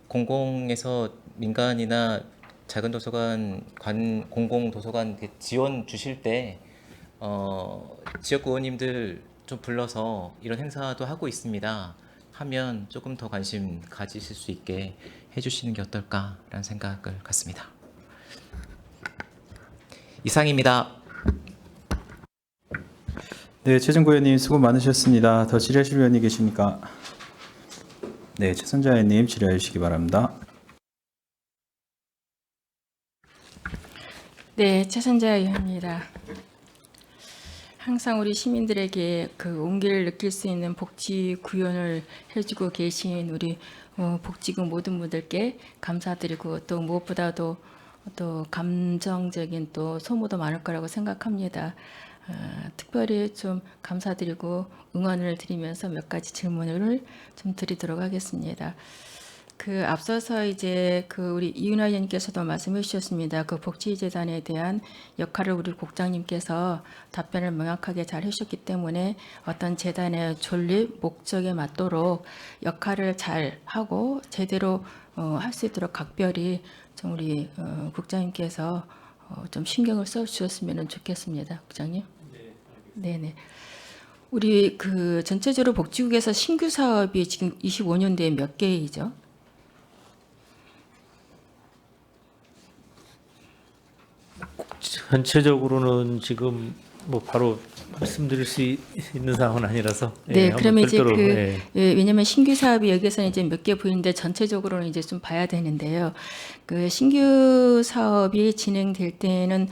공공에서 민간이나 작은 도서관 공공 도서관 지원 주실 때 지역 의원님들 좀 불러서 이런 행사도 하고 있습니다 하면 조금 더 관심 가지실 수 있게 해주시는 게 어떨까라는 생각을 갖습니다. 이상입니다. 네, 최정구 의원님 수고 많으셨습니다. 더 질의하실 의원이 계십니까? 네, 최선자 의원님 질의해 주시기 바랍니다. 네, 최선자 의원입니다. 항상 우리 시민들에게 그 온기를 느낄 수 있는 복지 구현을 해주고 계신 우리 복지국 모든 분들께 감사드리고, 또 무엇보다도 또 감정적인 또 소모도 많을 거라고 생각합니다. 특별히 좀 감사드리고 응원을 드리면서 몇 가지 질문을 좀 드리도록 하겠습니다. 그 앞서서 이제 그 우리 이윤아 의원님께서도 말씀해 주셨습니다. 그 복지재단에 대한 역할을 우리 국장님께서 답변을 명확하게 잘 해주셨기 때문에 어떤 재단의 존립 목적에 맞도록 역할을 잘 하고 제대로 할 수 있도록 각별히 좀 우리 국장님께서 좀 신경을 써 주셨으면 좋겠습니다. 국장님. 네네. 우리 그 전체적으로 복지국에서 신규 사업이 지금 25년도에 몇 개이죠? 전체적으로는 지금 뭐 바로 말씀드릴 수 있는 상황은 아니라서. 네, 한번 그러면 이제 별도로, 예, 왜냐면 신규 사업이 여기서는 이제 몇 개 보이는데 전체적으로는 이제 좀 봐야 되는데요. 그 신규 사업이 진행될 때는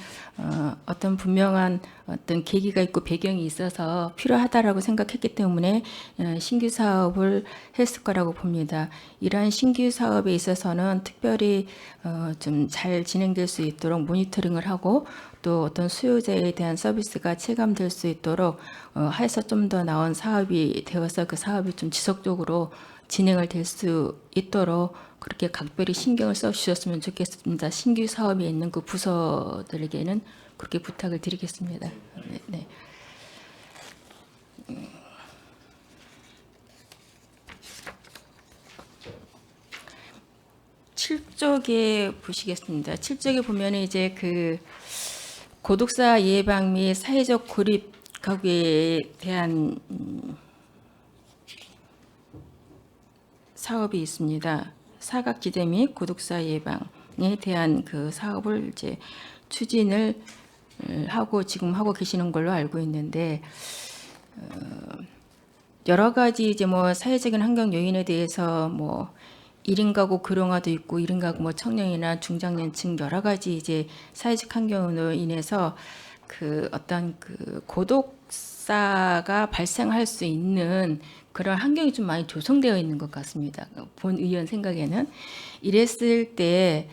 어떤 분명한 어떤 계기가 있고 배경이 있어서 필요하다라고 생각했기 때문에 신규 사업을 했을 거라고 봅니다. 이러한 신규 사업에 있어서는 특별히 좀 잘 진행될 수 있도록 모니터링을 하고, 또 어떤 수요자에 대한 서비스가 체감될 수 있도록 해서 좀 더 나은 사업이 되어서 그 사업이 좀 지속적으로 진행을 될 수 있도록 그렇게 각별히 신경을 써 주셨으면 좋겠습니다. 신규 사업에 있는 그 부서들에게는 그렇게 부탁을 드리겠습니다. 네, 네. 7쪽에 보시겠습니다. 7쪽에 보면 이제 그 고독사 예방 및 사회적 고립 가구에 대한 사업이 있습니다. 사각지대 및 고독사 예방에 대한 그 사업을 이제 추진을 하고 지금 하고 계시는 걸로 알고 있는데, 여러 가지 이제 뭐 사회적인 환경 요인에 대해서 뭐 1인 가구 고령화도 있고 1인 가구 뭐 청년이나 중장년층 여러 가지 이제 사회적 환경으로 인해서 그 어떤 그 고독사가 발생할 수 있는 그런 환경이 좀 많이 조성되어 있는 것 같습니다. 본 의원 생각에는. 이랬을 때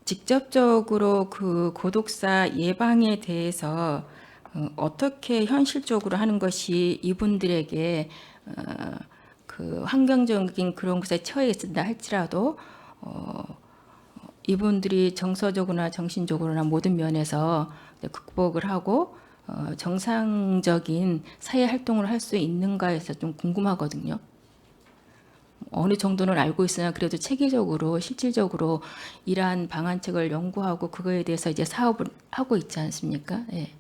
직접적으로 그 고독사 예방에 대해서 어떻게 현실적으로 하는 것이 이분들에게 그 환경적인 그런 것에 처해 있다 할지라도 이분들이 정서적으로나 정신적으로나 모든 면에서 극복을 하고 정상적인 사회 활동을 할 수 있는가에서 좀 궁금하거든요. 어느 정도는 알고 있으나 그래도 체계적으로 실질적으로 이러한 방안책을 연구하고 그거에 대해서 이제 사업을 하고 있지 않습니까? 예.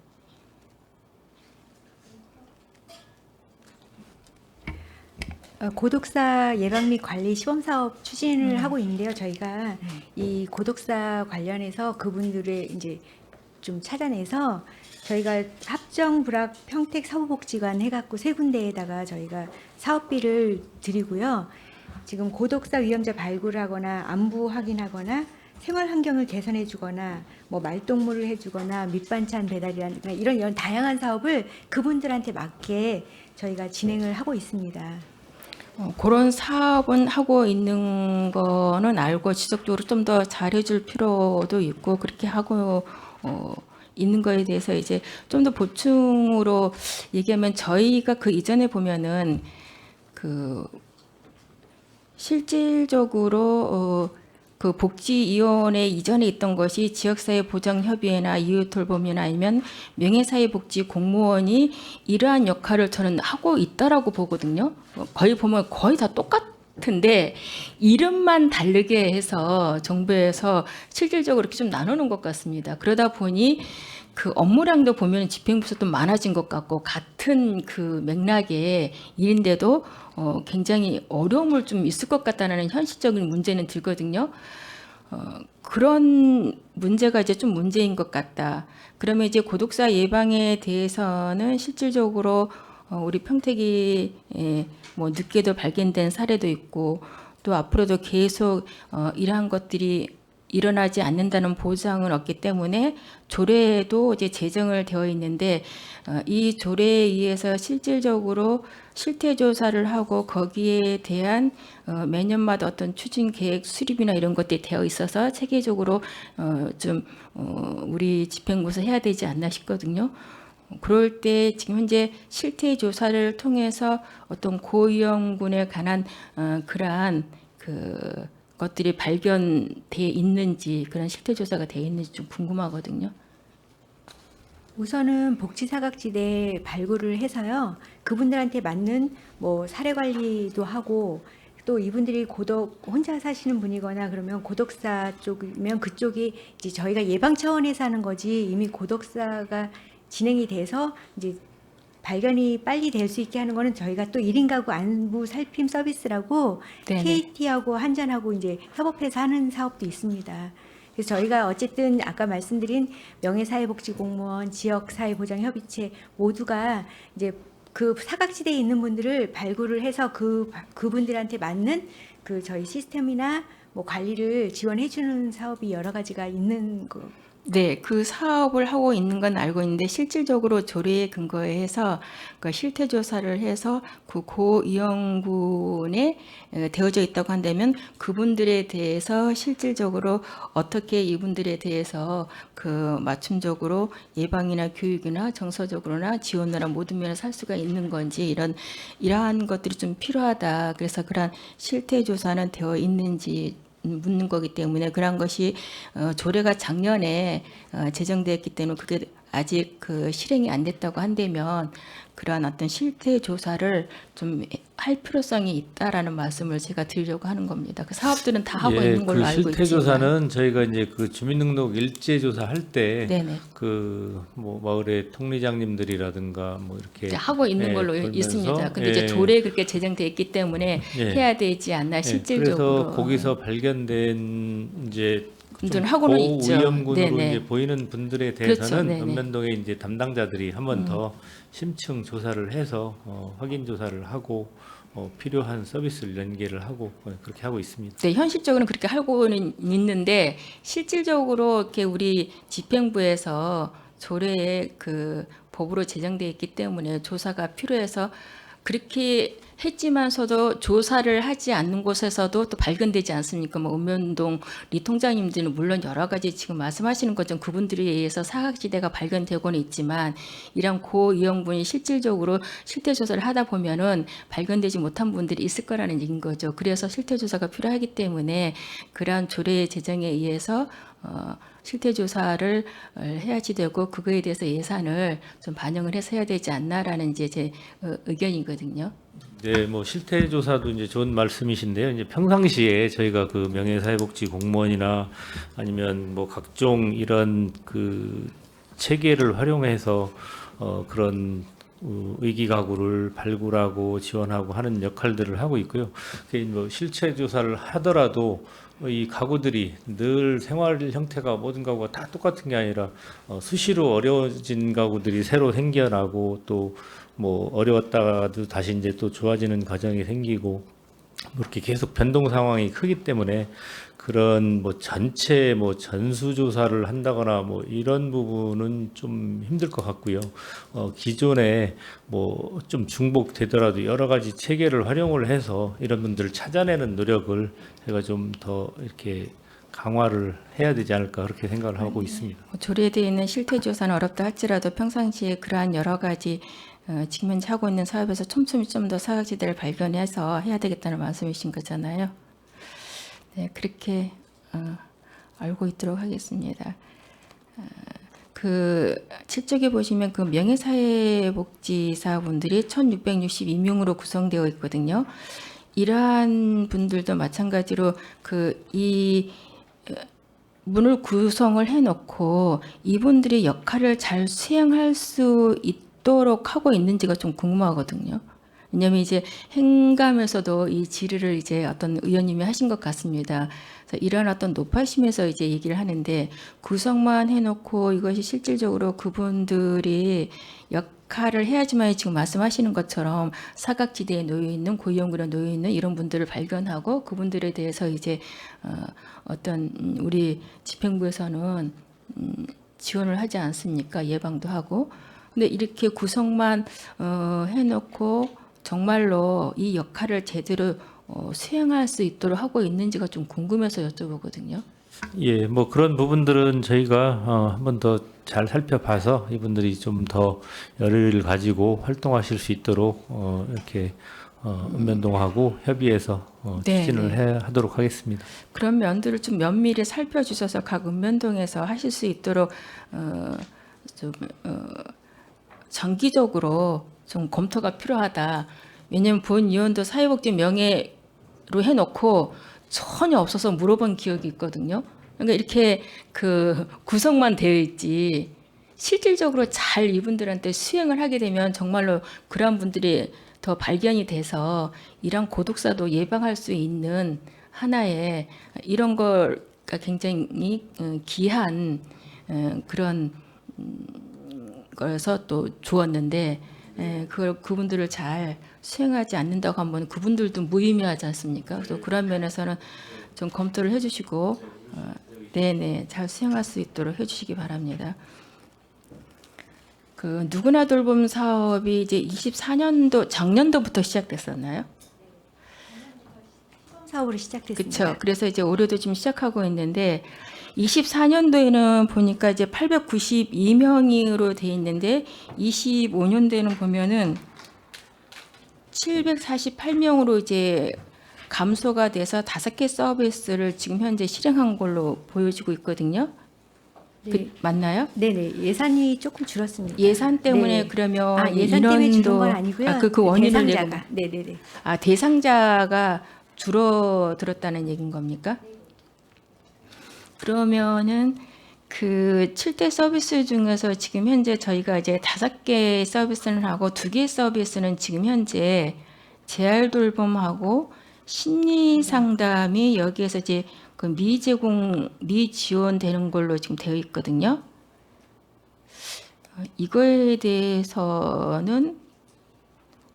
고독사 예방 및 관리 시범 사업 추진을 하고 있는데요. 저희가 이 고독사 관련해서 그분들의 이제 좀 찾아내서 저희가 합정 불합 평택 사후복지관 해갖고 3군데에다가 저희가 사업비를 드리고요. 지금 고독사 위험자 발굴하거나 안부 확인하거나 생활 환경을 개선해주거나 뭐 말동무를 해주거나 밑반찬 배달이라든가 이런 다양한 사업을 그분들한테 맞게 저희가 진행을 하고 있습니다. 그런 사업은 하고 있는 거는 알고 지속적으로 좀 더 잘해줄 필요도 있고 그렇게 하고 있는 거에 대해서 이제 좀 더 보충으로 얘기하면 저희가 그 이전에 보면은 그 실질적으로 그 복지위원회 이전에 있던 것이 지역사회보장협의회나 이웃돌봄이나 아니면 명예사회복지 공무원이 이러한 역할을 저는 하고 있다라고 보거든요. 거의 보면 거의 다 똑같은데 이름만 다르게 해서 정부에서 실질적으로 이렇게 좀 나누는 것 같습니다. 그러다 보니 그 업무량도 보면 집행부서도 많아진 것 같고 같은 그 맥락의 일인데도 굉장히 어려움을 좀 있을 것 같다는 현실적인 문제는 들거든요. 그런 문제가 이제 좀 문제인 것 같다. 그러면 이제 고독사 예방에 대해서는 실질적으로 우리 평택이 뭐 늦게도 발견된 사례도 있고 또 앞으로도 계속 이러한 것들이 일어나지 않는다는 보장은 없기 때문에 조례도 이제 제정을 되어 있는데 이 조례에 의해서 실질적으로 실태 조사를 하고 거기에 대한 매년마다 어떤 추진 계획 수립이나 이런 것들이 되어 있어서 체계적으로 좀 우리 집행부에서 해야 되지 않나 싶거든요. 그럴 때 지금 현재 실태 조사를 통해서 어떤 고위험군에 관한 그러한 그 것들이 발견돼 있는지 그런 실태 조사가 돼 있는지 좀 궁금하거든요. 우선은 복지사각지대 발굴을 해서요. 그분들한테 맞는 뭐 사례 관리도 하고 또 이분들이 고독 혼자 사시는 분이거나 그러면 고독사 쪽이면 그쪽이 이제 저희가 예방 차원에서 하는 거지 이미 고독사가 진행이 돼서 이제 발견이 빨리 될 수 있게 하는 거는 저희가 또 1인 가구 안부 살핌 서비스라고 네네. KT하고 한전하고 이제 협업해서 하는 사업도 있습니다. 그래서 저희가 어쨌든 아까 말씀드린 명예사회복지공무원, 지역사회보장협의체 모두가 이제 그 사각지대에 있는 분들을 발굴을 해서 그분들한테 맞는 그 저희 시스템이나 뭐 관리를 지원해주는 사업이 여러 가지가 있는 거. 네, 그 사업을 하고 있는 건 알고 있는데 실질적으로 조례에 근거해서 그 실태 조사를 해서 그 고위험군에 되어져 있다고 한다면 그분들에 대해서 실질적으로 어떻게 이분들에 대해서 그 맞춤적으로 예방이나 교육이나 정서적으로나 지원이나 모든 면을 살 수가 있는 건지 이러한 것들이 좀 필요하다. 그래서 그러한 실태 조사는 되어 있는지 묻는 거기 때문에 그런 것이 조례가 작년에 제정되었기 때문에 그게 아직 그 실행이 안 됐다고 한다면 그러한 어떤 실태 조사를 좀 할 필요성이 있다라는 말씀을 제가 드리려고 하는 겁니다. 그 사업들은 다 하고 있는 걸로 알고 있지만 실태 조사는 저희가 이제 그 주민등록 일제 조사할 때 네네. 그 뭐 마을의 통리장님들이라든가 뭐 이렇게 이제 하고 있는 걸로 그러면서, 있습니다. 근데 이제 조례에 그렇게 제정돼 있기 때문에 해야 되지 않나 실질적으로. 그래서 거기서 발견된 이제 분들은 하고는 있죠. 고위험군으로 네네. 이제 보이는 분들에 그렇죠. 대해서는 네네. 읍면동의 이제 담당자들이 한 번 더 심층 조사를 해서 확인 조사를 하고 필요한 서비스를 연계를 하고 그렇게 하고 있습니다. 네, 현실적으로는 그렇게 하고는 있는데 실질적으로 이렇게 우리 집행부에서 조례에 그 법으로 제정되어 있기 때문에 조사가 필요해서 그렇게 했지만서도 조사를 하지 않는 곳에서도 또 발견되지 않습니까? 뭐 읍면동 리 통장님들은 물론 여러 가지 지금 말씀하시는 것처럼 그분들에 의해서 사각지대가 발견되고는 있지만 이런 고위험군이 실질적으로 실태 조사를 하다 보면은 발견되지 못한 분들이 있을 거라는 얘기인 거죠. 그래서 실태 조사가 필요하기 때문에 그러한 조례 제정에 의해서 실태 조사를 해야지 되고 그거에 대해서 예산을 좀 반영을 해서 해야 되지 않나라는 이제 제 의견이거든요. 네, 뭐 실태 조사도 이제 좋은 말씀이신데요. 이제 평상시에 저희가 그 명예사회복지 공무원이나 아니면 뭐 각종 이런 그 체계를 활용해서 그런 의기 가구를 발굴하고 지원하고 하는 역할들을 하고 있고요. 뭐 실체 조사를 하더라도 이 가구들이 늘 생활 형태가 모든 가구가 다 똑같은 게 아니라 수시로 어려워진 가구들이 새로 생겨나고 또 뭐 어려웠다가도 다시 이제 또 좋아지는 과정이 생기고 이렇게 계속 변동 상황이 크기 때문에 그런 뭐 전체 뭐 전수조사를 한다거나 뭐 이런 부분은 좀 힘들 것 같고요. 기존에 뭐 좀 중복되더라도 여러 가지 체계를 활용을 해서 이런 분들을 찾아내는 노력을 제가 좀 더 이렇게 강화를 해야 되지 않을까 그렇게 생각을 하고 있습니다. 조례되어 있는 실태조사는 어렵다 할지라도 평상시에 그러한 여러 가지 지금 하고 있는 사업에서 촘촘히 좀 더 사각지대를 발견해서 해야 되겠다는 말씀이신 거잖아요. 네, 그렇게 알고 있도록 하겠습니다. 그 7쪽에 보시면 그 명예사회복지사분들이 1662명으로 구성되어 있거든요. 이러한 분들도 마찬가지로 이 문을 구성을 해놓고 이분들이 역할을 잘 수행할 수 있도록 하고 있는지가 좀 궁금하거든요. 왜냐하면 이제 행감에서도 이 질의를 이제 어떤 의원님이 하신 것 같습니다. 그래서 이런 어떤 높아심에서 이제 얘기를 하는데 구성만 해놓고 이것이 실질적으로 그분들이 역할을 해야지만 지금 말씀하시는 것처럼 사각지대에 놓여 있는 고위험군에 놓여 있는 이런 분들을 발견하고 그분들에 대해서 이제 어떤 우리 집행부에서는 지원을 하지 않습니까? 예방도 하고. 근데 이렇게 구성만 해놓고 정말로 이 역할을 제대로 수행할 수 있도록 하고 있는지가 좀 궁금해서 여쭤보거든요. 예, 뭐 그런 부분들은 저희가 한 번 더 잘 살펴봐서 이분들이 좀 더 열의를 가지고 활동하실 수 있도록 이렇게 읍면동하고 협의해서 추진을 하도록 하겠습니다. 그런 면들을 좀 면밀히 살펴주셔서 각 읍면동에서 하실 수 있도록 좀 장기적으로 좀 검토가 필요하다. 왜냐하면 본 의원도 사회복지 명예로 해놓고 전혀 없어서 물어본 기억이 있거든요. 그러니까 이렇게 그 구성만 되어 있지 실질적으로 잘 이분들한테 수행을 하게 되면 정말로 그런 분들이 더 발견이 돼서 이런 고독사도 예방할 수 있는 하나의 이런 거가 굉장히 귀한 그런 거여서 또 좋았는데 그분들을 잘 수행하지 않는다고 하면 그분들도 무의미하지 않습니까? 그래서 그런 면에서는 좀 검토를 해주시고 네네 잘 수행할 수 있도록 해주시기 바랍니다. 그 누구나 돌봄 사업이 이제 24년도 작년도부터 시작됐었나요? 사업으로 시작됐습니다. 그렇죠. 그래서 이제 올해도 지금 시작하고 있는데 24년도에는 보니까 이제 892명으로 돼 있는데 25년도에는 보면은 748명으로 이제 감소가 돼서 5개 서비스를 지금 현재 실행한 걸로 보여지고 있거든요. 네. 맞나요? 네네 예산이 조금 줄었습니다. 예산 때문에 네. 그러면 예산 때문에 줄은 건 인원도- 아니고요. 그 원인을 대상자가 네네네. 대상자가 줄어들었다는 얘기인 겁니까? 그러면은 그 7대 서비스 중에서 지금 현재 저희가 이제 5개 서비스는 하고 2개 서비스는 지금 현재 재활 돌봄하고 심리 상담이 여기에서 이제 그 미지원되는 걸로 지금 되어 있거든요. 이거에 대해서는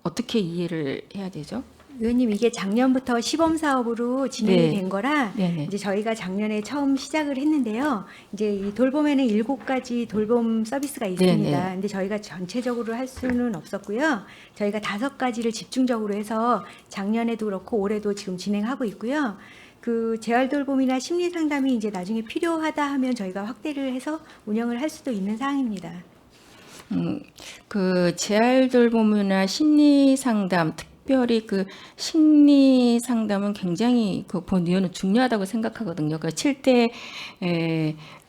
어떻게 이해를 해야 되죠? 의원님 이게 작년부터 시범 사업으로 진행이 네. 된 거라 네네. 이제 저희가 작년에 처음 시작을 했는데요. 이제 이 돌봄에는 7가지 돌봄 서비스가 있습니다. 네네. 근데 저희가 전체적으로 할 수는 없었고요. 저희가 5가지를 집중적으로 해서 작년에도 그렇고 올해도 지금 진행하고 있고요. 그 재활 돌봄이나 심리 상담이 이제 나중에 필요하다 하면 저희가 확대를 해서 운영을 할 수도 있는 사항입니다. 그 재활 돌봄이나 심리 상담, 특별히 그 심리 상담은 굉장히 그 본 의원은 중요하다고 생각하거든요. 그 7대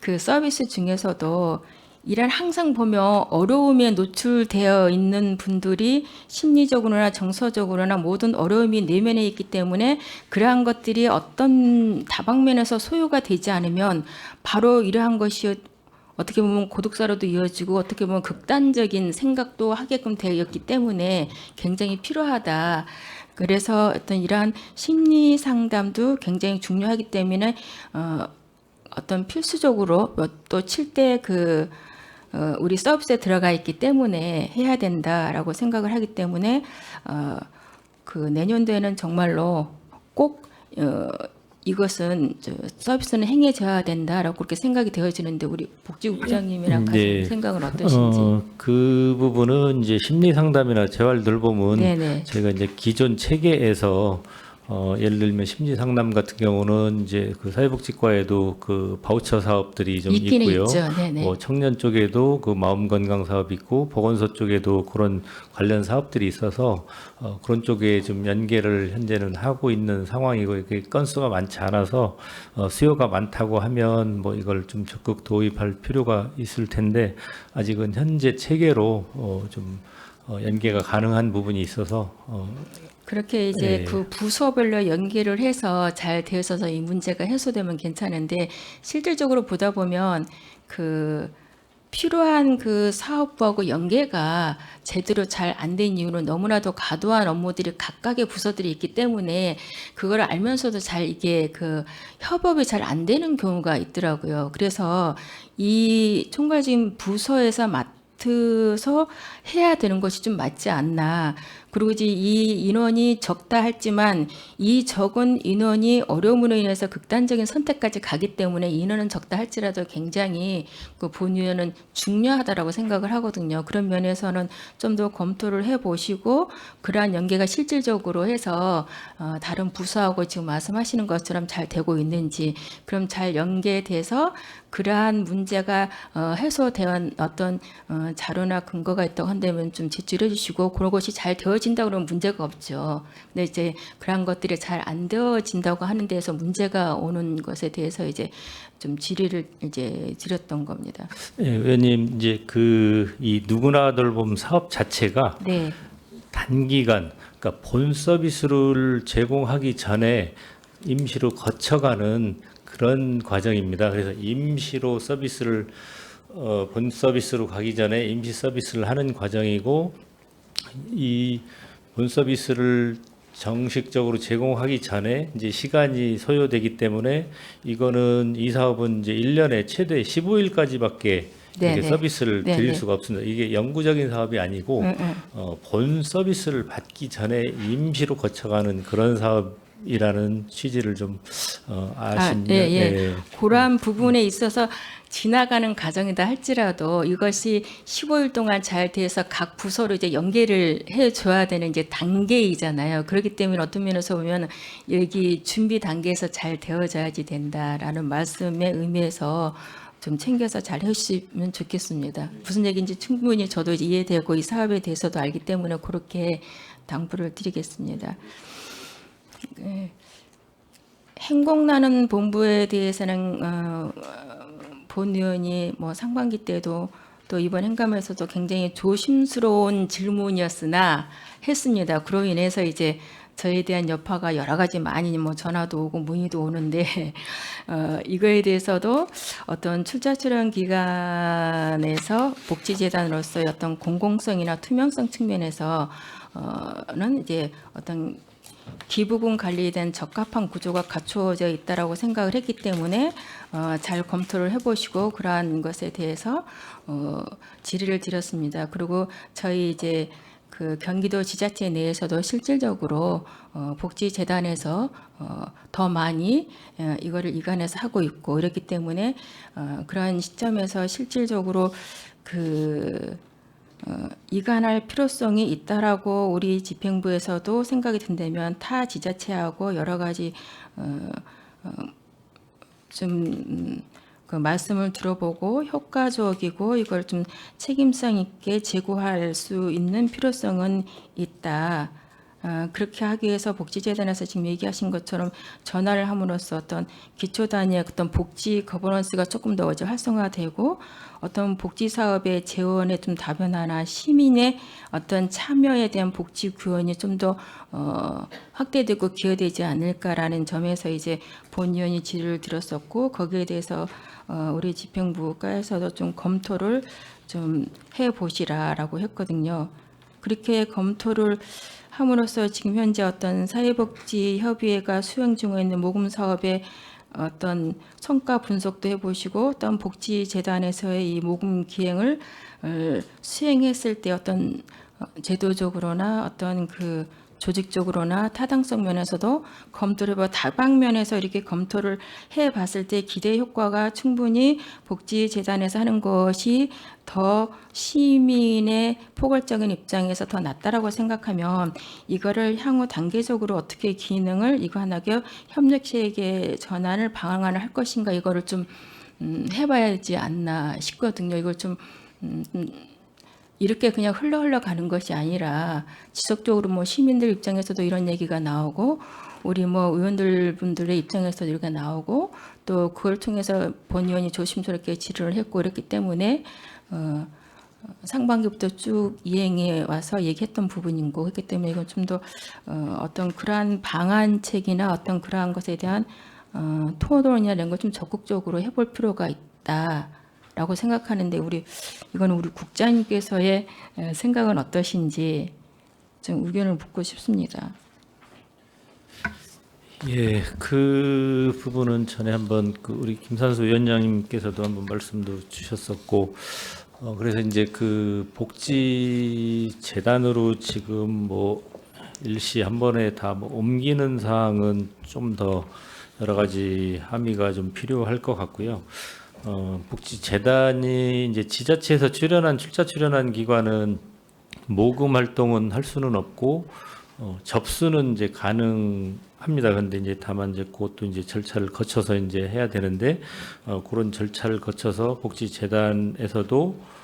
그 서비스 중에서도 이런 항상 보면 어려움에 노출되어 있는 분들이 심리적으로나 정서적으로나 모든 어려움이 내면에 있기 때문에 그러한 것들이 어떤 다방면에서 소요가 되지 않으면 바로 이러한 것이 어떻게 보면 고독사로도 이어지고 어떻게 보면 극단적인 생각도 하게끔 되어 있기 때문에 굉장히 필요하다. 그래서 어떤 이러한 심리 상담도 굉장히 중요하기 때문에 어떤 필수적으로 또 칠 때 우리 서비스에 들어가 있기 때문에 해야 된다라고 생각을 하기 때문에 그 내년도에는 정말로 꼭 이것은 서비스는 행해져야 된다라고 그렇게 생각이 되어지는데 우리 복지국장님이랑 같이 생각은 어떠신지? 그 부분은 이제 심리 상담이나 재활 돌봄은 네네. 저희가 이제 기존 체계에서 예를 들면 심리 상담 같은 경우는 이제 그 사회복지과에도 그 바우처 사업들이 좀 있기는 있고요. 있죠. 네네. 뭐 청년 쪽에도 그 마음 건강 사업 있고 보건소 쪽에도 그런 관련 사업들이 있어서 그런 쪽에 좀 연계를 현재는 하고 있는 상황이고 이게 건수가 많지 않아서 수요가 많다고 하면 뭐 이걸 좀 적극 도입할 필요가 있을 텐데 아직은 현재 체계로 좀 연계가 가능한 부분이 있어서 그렇게 이제 예. 그 부서별로 연계를 해서 잘 되어 있어서 이 문제가 해소되면 괜찮은데 실질적으로 보다 보면 그 필요한 그 사업부하고 연계가 제대로 잘 안 된 이유는 너무나도 과도한 업무들이 각각의 부서들이 있기 때문에 그걸 알면서도 잘 이게 그 협업이 잘 안 되는 경우가 있더라고요. 그래서 이 총괄적인 부서에서 맡아서 해야 되는 것이 좀 맞지 않나. 그리고 이제 이 인원이 적다 할지만 이 적은 인원이 어려움으로 인해서 극단적인 선택까지 가기 때문에 인원은 적다 할지라도 굉장히 그 본위원은 중요하다라고 생각을 하거든요. 그런 면에서는 좀 더 검토를 해보시고 그러한 연계가 실질적으로 해서 다른 부서하고 지금 말씀하시는 것처럼 잘 되고 있는지 그럼 잘 연계돼서 그러한 문제가 해소된 어떤 자료나 근거가 있다고 한다면 좀 제출해 주시고 그런 것이 잘 되어진다 그러면 문제가 없죠. 근데 이제 그러한 것들이 잘 안 되어진다고 하는 데에서 문제가 오는 것에 대해서 이제 좀 질의를 이제 드렸던 겁니다. 예, 의원님 이제 이 누구나 돌봄 사업 자체가 네. 단기간 그러니까 본 서비스를 제공하기 전에 임시로 거쳐가는 그런 과정입니다. 그래서 임시로 서비스를 본 서비스로 가기 전에 임시 서비스를 하는 과정이고 이 본 서비스를 정식적으로 제공하기 전에 이제 시간이 소요되기 때문에 이거는 이 사업은 이제 1년에 최대 15일까지밖에 이렇게 서비스를 드릴 수가 없습니다. 이게 영구적인 사업이 아니고 본 서비스를 받기 전에 임시로 거쳐가는 그런 사업이라는 취지를 좀 아시면 예. 그러한 부분에 있어서 지나가는 과정이다 할지라도 이것이 15일 동안 잘 돼서 각 부서로 이제 연계를 해줘야 되는 이제 단계이잖아요. 그렇기 때문에 어떤 면에서 보면 여기 준비 단계에서 잘 되어져야지 된다라는 말씀의 의미에서 좀 챙겨서 잘 해주시면 좋겠습니다. 무슨 얘기인지 충분히 저도 이해되고 이 사업에 대해서도 알기 때문에 그렇게 당부를 드리겠습니다. 네. 행복나눔 본부에 대해서는 본 의원이 뭐 상반기 때도 또 이번 행감에서도 굉장히 조심스러운 질문이었으나 했습니다. 그로 인해서 이제 저에 대한 여파가 여러 가지 많이 뭐 전화도 오고 문의도 오는데 이거에 대해서도 어떤 출자 출연 기관에서 복지재단으로서의 어떤 공공성이나 투명성 측면에서는 이제 어떤 기부금 관리에 대한 적합한 구조가 갖추어져 있다라고 생각을 했기 때문에 잘 검토를 해보시고 그러한 것에 대해서 질의를 드렸습니다. 그리고 저희 이제 그 경기도 지자체 내에서도 실질적으로 복지재단에서 더 많이 이거를 이관해서 하고 있고 이렇기 때문에 그러한 시점에서 실질적으로 이관할 필요성이 있다라고 우리 집행부에서도 생각이 든다면 타 지자체하고 여러 가지 좀 그 말씀을 들어보고 효과적이고 이걸 좀 책임성 있게 제고할 수 있는 필요성은 있다. 그렇게 하기 위해서 복지재단에서 지금 얘기하신 것처럼 전화를 함으로써 어떤 기초 단위의 어떤 복지 거버넌스가 조금 더 이제 활성화되고 어떤 복지 사업의 재원의 좀 다변화나 시민의 어떤 참여에 대한 복지 구현이 좀 더 확대되고 기여되지 않을까라는 점에서 이제 본 의원이 질의를 드렸었고 거기에 대해서 우리 집행부과에서도 좀 검토를 좀 해보시라라고 했거든요. 그렇게 검토를 함으로써 지금 현재 어떤 사회복지협의회가 수행 중에 있는 모금 사업의 어떤 성과 분석도 해보시고 어떤 복지재단에서의 이 모금 기행을 수행했을 때 어떤 제도적으로나 어떤 그 조직적으로나 타당성 면에서도 검토를 해봐 다방면에서 이렇게 검토를 해봤을 때 기대 효과가 충분히 복지재단에서 하는 것이 더 시민의 포괄적인 입장에서 더 낫다라고 생각하면 이거를 향후 단계적으로 어떻게 기능을 이관하게 협력체계 전환을 방안을 할 것인가 이거를 좀 해봐야 하지 않나 싶거든요. 이걸 좀 이렇게 그냥 흘러 가는 것이 아니라 지속적으로 뭐 시민들 입장에서도 이런 얘기가 나오고 우리 뭐 의원들 분들의 입장에서도 이렇게 나오고 또 그걸 통해서 본 의원이 조심스럽게 질의를 했고 그랬기 때문에 상반기부터 쭉 이행해 와서 얘기했던 부분인 거 그렇기 때문에 이건 좀 더 어떤 그러한 방안책이나 어떤 그러한 것에 대한 토론이나 이런 걸 좀 적극적으로 해볼 필요가 있다라고 생각하는데 이거는 우리 국장님께서의 생각은 어떠신지 좀 의견을 묻고 싶습니다. 예, 그 부분은 전에 한번 그 우리 김산수 위원장님께서도 한번 말씀도 주셨었고, 그래서 이제 그 복지재단으로 지금 뭐 일시 한 번에 다 뭐 옮기는 사항은 좀 더 여러 가지 함의가 좀 필요할 것 같고요. 복지재단이 이제 지자체에서 출자 출연한 기관은 모금 활동은 할 수는 없고 접수는 이제 가능합니다. 그런데 이제 다만 이제 그것도 이제 절차를 거쳐서 이제 해야 되는데 그런 절차를 거쳐서 복지재단에서도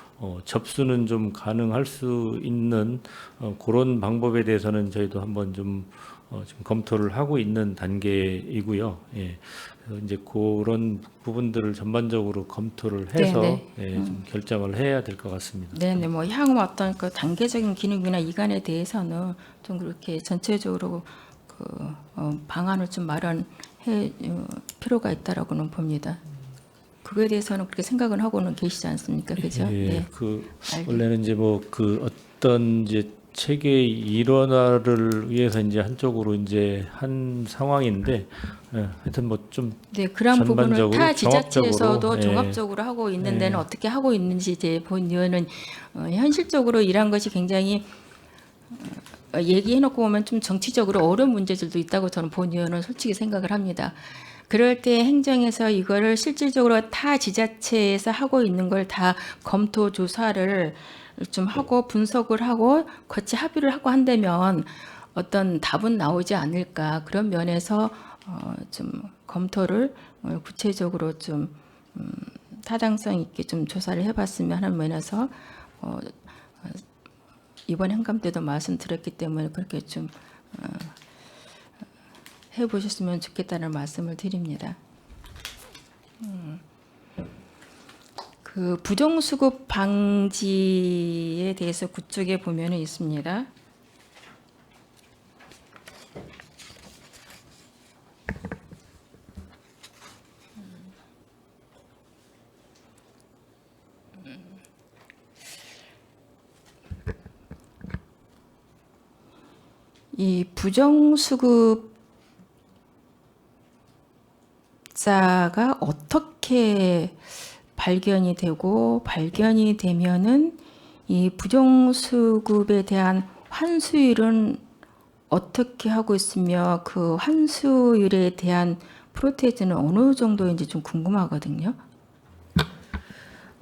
접수는 좀 가능할 수 있는 그런 방법에 대해서는 저희도 한번 좀 지금 검토를 하고 있는 단계이고요. 예. 그래서 이제 그런 부분들을 전반적으로 검토를 해서 예, 좀 결정을 해야 될 것 같습니다. 네네, 뭐 향후 어떤 그 단계적인 기능이나 이관에 대해서는 좀 그렇게 전체적으로 그 방안을 좀 마련해 필요가 있다라고는 봅니다. 그거에 대해서는 그렇게 생각은 하고는 계시지 않습니까, 그죠? 예, 네. 그 원래는 이제 뭐 그 어떤 이제 체계 일원화를 위해서 이제 한쪽으로 이제 한 상황인데, 하여튼 뭐 좀 네, 그런 부분을 타 지자체에서도 예. 종합적으로 하고 있는 데는 어떻게 하고 있는지 이제 본 의원은 현실적으로 일한 것이 굉장히 얘기해놓고 보면 좀 정치적으로 어려운 문제들도 있다고 저는 본 의원은 솔직히 생각을 합니다. 그럴 때 행정에서 이거를 실질적으로 타 지자체에서 하고 있는 걸 다 검토 조사를 좀 하고 분석을 하고 같이 합의를 하고 한다면 어떤 답은 나오지 않을까 그런 면에서 좀 검토를 구체적으로 좀 타당성 있게 좀 조사를 해봤으면 하는 면에서 이번 행감 때도 말씀드렸기 때문에 그렇게 좀 해보셨으면 좋겠다는 말씀을 드립니다. 그 부정수급 방지에 대해서 그쪽에 보면은 있습니다. 이 부정수급자가 어떻게 발견이 되고 발견이 되면은 이 부정수급에 대한 환수율은 어떻게 하고 있으며 그 환수율에 대한 프로테이즈는 어느 정도인지 좀 궁금하거든요.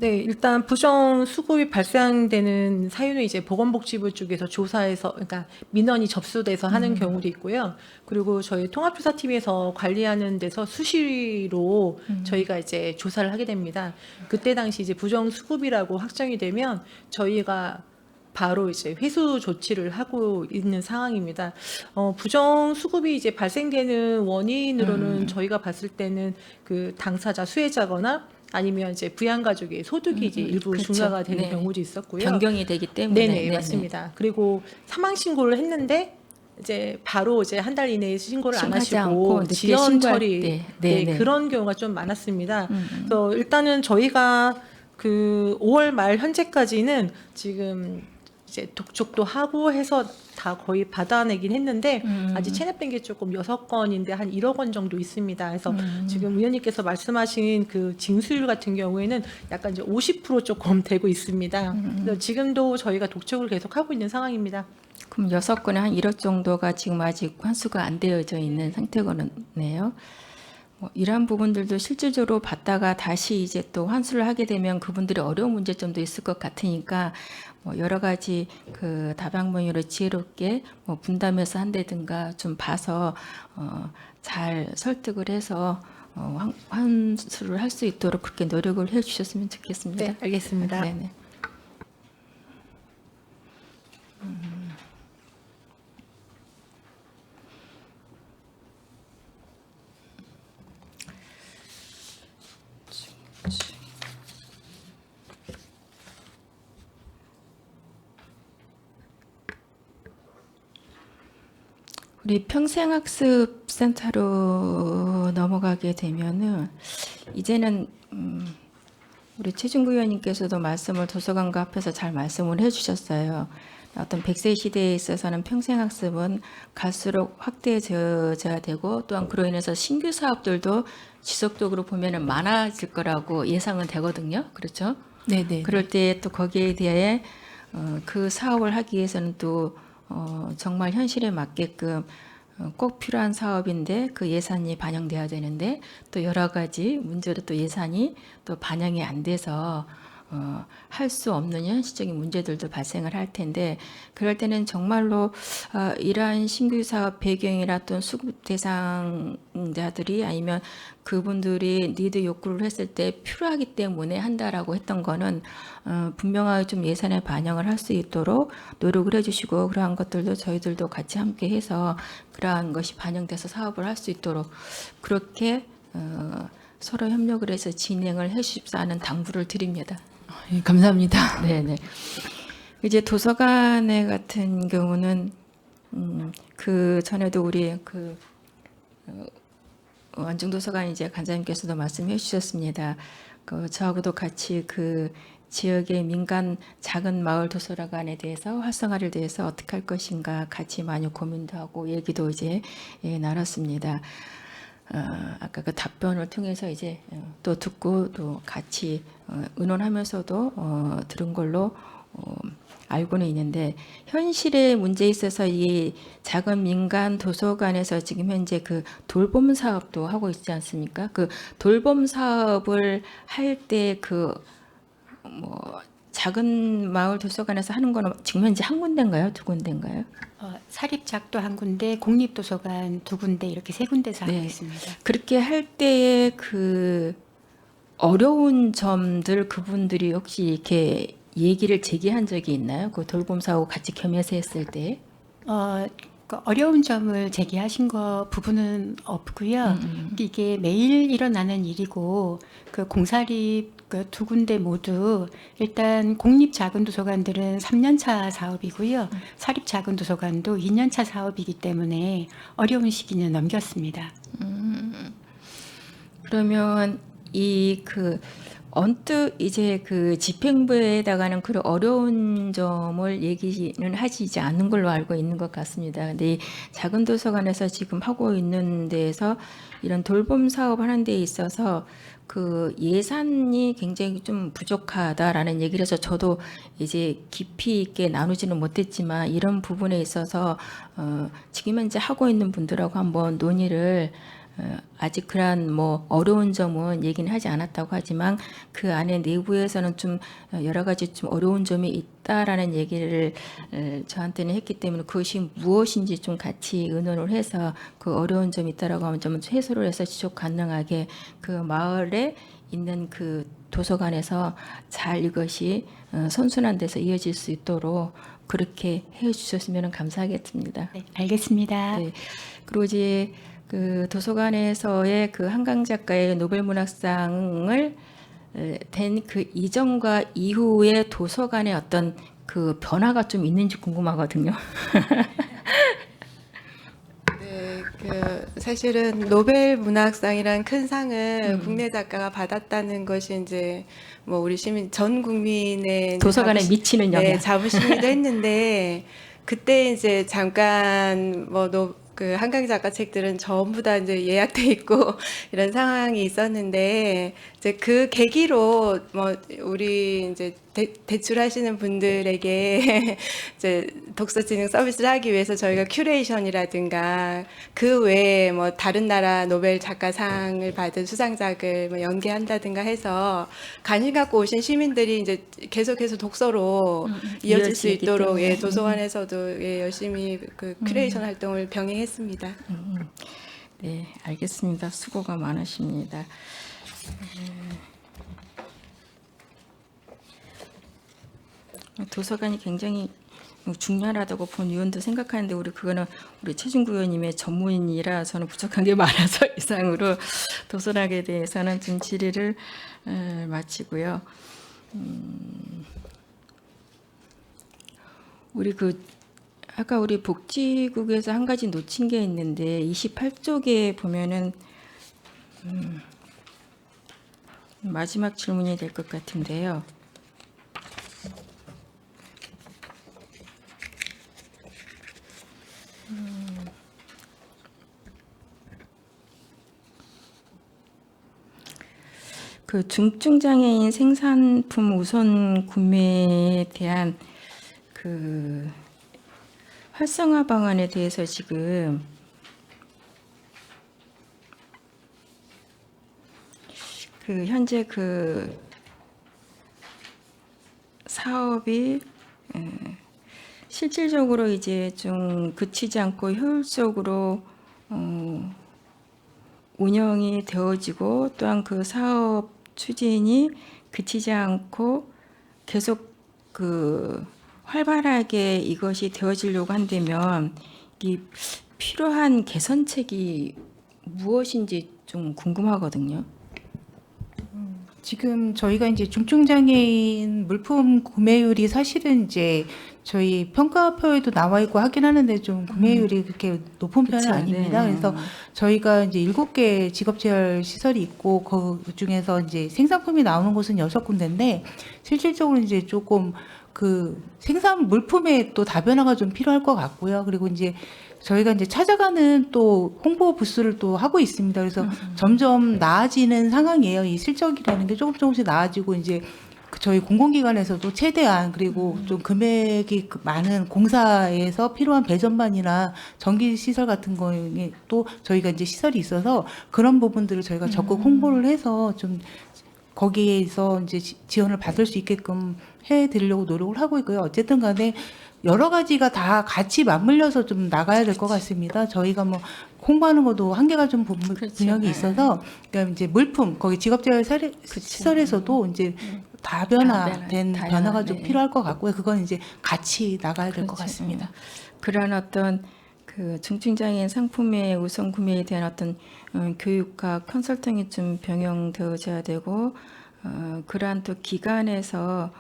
네, 일단 부정 수급이 발생되는 사유는 이제 보건복지부 쪽에서 조사해서, 그러니까 민원이 접수돼서 하는 경우도 있고요. 그리고 저희 통합조사팀에서 관리하는 데서 수시로 저희가 이제 조사를 하게 됩니다. 그때 당시 이제 부정 수급이라고 확정이 되면 저희가 바로 이제 회수 조치를 하고 있는 상황입니다. 부정 수급이 이제 발생되는 원인으로는 저희가 봤을 때는 그 당사자 수혜자거나 아니면 이제 부양가족의 소득이 이제 일부 그렇죠. 중과가 되는 네. 경우도 있었고요. 변경이 되기 때문에. 네네, 네네. 맞습니다. 그리고 사망 신고를 했는데 이제 바로 이제 한 달 이내에 신고를 안 신고하지 하시고 않고 늦게 지연 신고할 처리 때. 네, 네네. 그런 경우가 좀 많았습니다. 그래서 일단은 저희가 그 5월 말 현재까지는 지금 이제 독촉도 하고 해서 다 거의 받아내긴 했는데 아직 체납된 게 조금 6건인데 한 1억 원 정도 있습니다. 그래서 지금 의원님께서 말씀하신 그 징수율 같은 경우에는 약간 이제 50% 조금 되고 있습니다. 그래서 지금도 저희가 독촉을 계속 하고 있는 상황입니다. 그럼 6건에 한 1억 정도가 지금 아직 환수가 안 되어져 있는 상태거든요. 이러한 부분들도 실질적으로 받다가 다시 이제 또 환수를 하게 되면 그분들이 어려운 문제점도 있을 것 같으니까 여러 가지 그 다방면으로 지혜롭게 분담해서 한다든가 좀 봐서 잘 설득을 해서 환수를 할 수 있도록 그렇게 노력을 해주셨으면 좋겠습니다. 네, 알겠습니다. 네네. 우리 평생학습센터로 넘어가게 되면은 이제는 우리 최준구 의원님께서도 말씀을 도서관과 합해서 잘 말씀을 해주셨어요. 어떤 100세 시대에 있어서는 평생학습은 갈수록 확대되어야 되고 또한 그로 인해서 신규 사업들도 지속적으로 보면은 많아질 거라고 예상은 되거든요. 그렇죠? 네네. 그럴 때 또 거기에 대해 그 사업을 하기 위해서는 또 정말 현실에 맞게끔 꼭 필요한 사업인데 그 예산이 반영돼야 되는데 또 여러 가지 문제로 또 예산이 또 반영이 안 돼서 할 수 없는 현실적인 문제들도 발생을 할 텐데 그럴 때는 정말로 이러한 신규 사업 배경이나 또는 수급 대상자들이 아니면 그분들이 니드 욕구를 했을 때 필요하기 때문에 한다라고 했던 거는 분명하게 좀 예산에 반영을 할 수 있도록 노력을 해주시고 그러한 것들도 저희들도 같이 함께 해서 그러한 것이 반영돼서 사업을 할 수 있도록 그렇게 서로 협력을 해서 진행을 해주십사는 당부를 드립니다. 예, 감사합니다. 네네. 이제 도서관에 같은 경우는 그 전에도 우리 그 완중도서관 이제 간사님께서도 말씀해 주셨습니다. 저하고도 같이 그 지역의 민간 작은 마을 도서관에 대해서 활성화를 대해서 어떻게 할 것인가 같이 많이 고민도 하고 얘기도 이제 나눴습니다. 아까 그 답변을 통해서 이제 또 듣고 또 같이 의논하면서도 들은 걸로 알고는 있는데 현실의 문제에 있어서 이 작은 민간 도서관에서 지금 현재 그 돌봄 사업도 하고 있지 않습니까? 그 돌봄 사업을 할 때 그 작은 마을 도서관에서 하는 거는 지금 현재 한 군데인가요? 두 군데인가요? 사립작도 한 군데, 공립도서관 2군데 이렇게 3군데서 하고 네. 있습니다. 그렇게 할 때의 그 어려운 점들 그분들이 혹시 이렇게 얘기를 제기한 적이 있나요? 그 돌봄 사업 같이 겸해서 했을 때? 그 어려운 점을 제기하신 거 부분은 없고요. 이게 매일 일어나는 일이고 그 공사립 그 2군데 모두 일단 공립 작은 도서관들은 3년차 사업이고요. 사립 작은 도서관도 2년차 사업이기 때문에 어려운 시기는 넘겼습니다. 그러면 이 그 언뜻 이제 그 집행부에다가는 그런 어려운 점을 얘기는 하시지 않는 걸로 알고 있는 것 같습니다. 근데 이 작은 도서관에서 지금 하고 있는 데에서 이런 돌봄 사업 하는 데 있어서 그 예산이 굉장히 좀 부족하다라는 얘기를 해서 저도 이제 깊이 있게 나누지는 못했지만 이런 부분에 있어서 지금 현재 하고 있는 분들하고 한번 논의를 아직 그러한 어려운 점은 얘기는 하지 않았다고 하지만 그 안에 내부에서는 좀 여러 가지 좀 어려운 점이 있다라는 얘기를 저한테는 했기 때문에 그것이 무엇인지 좀 같이 의논을 해서 그 어려운 점이 있다라고 하면 좀 해소를 해서 지속 가능하게 그 마을에 있는 그 도서관에서 잘 이것이 선순환 돼서 이어질 수 있도록 그렇게 해 주셨으면 감사하겠습니다. 네, 알겠습니다. 네. 그리고 이제 그 도서관에서의 그 한강 작가의 노벨문학상을 된 그 이전과 이후의 도서관의 어떤 그 변화가 좀 있는지 궁금하거든요. 네, 사실은 노벨 문학상이란 큰 상을 국내 작가가 받았다는 것이 이제 뭐 우리 시민 전 국민의 도서관에 미치는 영향. 네, 자부심이기도 했는데 그때 이제 잠깐 그 한강 작가 책들은 전부 다 이제 예약돼 있고 이런 상황이 있었는데 이제 그 계기로 뭐 우리 이제 대출하시는 분들에게 이제 독서 진흥 서비스를 하기 위해서 저희가 큐레이션이라든가 그 외에 뭐 다른 나라 노벨 작가상을 받은 수상작을 뭐 연계한다든가 해서 관심 갖고 오신 시민들이 이제 계속해서 독서로 이어질 수 이어지기 있도록 때문에. 도서관에서도 열심히 그 큐레이션 활동을 병행했습니다. 네, 알겠습니다. 수고가 많으십니다. 도서관이 굉장히 중요하다고 본 의원도 생각하는데 그거는 우리 최준구 의원님의 전문이라 저는 부족한 게 많아서 이상으로 도서락에 대해서는 좀 질의를 마치고요. 우리 아까 우리 복지국에서 한 가지 놓친 게 있는데 28쪽에 보면은 마지막 질문이 될 것 같은데요. 그 중증장애인 생산품 우선 구매에 대한 그 활성화 방안에 대해서 지금 현재 그 사업이 실질적으로 이제 좀 그치지 않고 효율적으로 운영이 되어지고 또한 그 사업 추진이 그치지 않고 계속 그 활발하게 이것이 되어지려고 한다면 이 필요한 개선책이 무엇인지 좀 궁금하거든요. 지금 저희가 이제 중증장애인 물품 구매율이 사실은 이제 저희 평가표에도 나와 있고 하긴 하는데 좀 구매율이 그렇게 높은 편은 그쵸, 아닙니다. 네. 그래서 저희가 이제 7개 직업재활 시설이 있고 그 중에서 이제 생산품이 나오는 곳은 6군데인데 실질적으로 이제 조금 그 생산 물품에 또 다변화가 좀 필요할 것 같고요. 그리고 이제 저희가 이제 찾아가는 또 홍보 부스를 또 하고 있습니다. 그래서 점점 나아지는 상황이에요. 이 실적이라는 게 조금씩 나아지고 이제 저희 공공기관에서도 최대한 그리고 좀 금액이 많은 공사에서 필요한 배전반이나 전기 시설 같은 거에 또 저희가 이제 시설이 있어서 그런 부분들을 저희가 적극 홍보를 해서 좀 거기에서 이제 지원을 받을 수 있게끔 해드리려고 노력을 하고 있고요. 어쨌든 간에 여러 가지가 다 같이 맞물려서 좀 나가야 될 것 같습니다. 저희가 뭐 홍보하는 것도 한계가 좀 분명히 있어서 그러니까 이제 물품 거기 직업재활 시설에서도 이제 다변화된 변화가 좀 필요할 것 같고요. 그건 이제 같이 나가야 될 것 같습니다. 그런 어떤 그 중증장애인 상품의 우선 구매에 대한 어떤 교육과 컨설팅이 좀 병행되어져야 되고 그러한 또 기관에서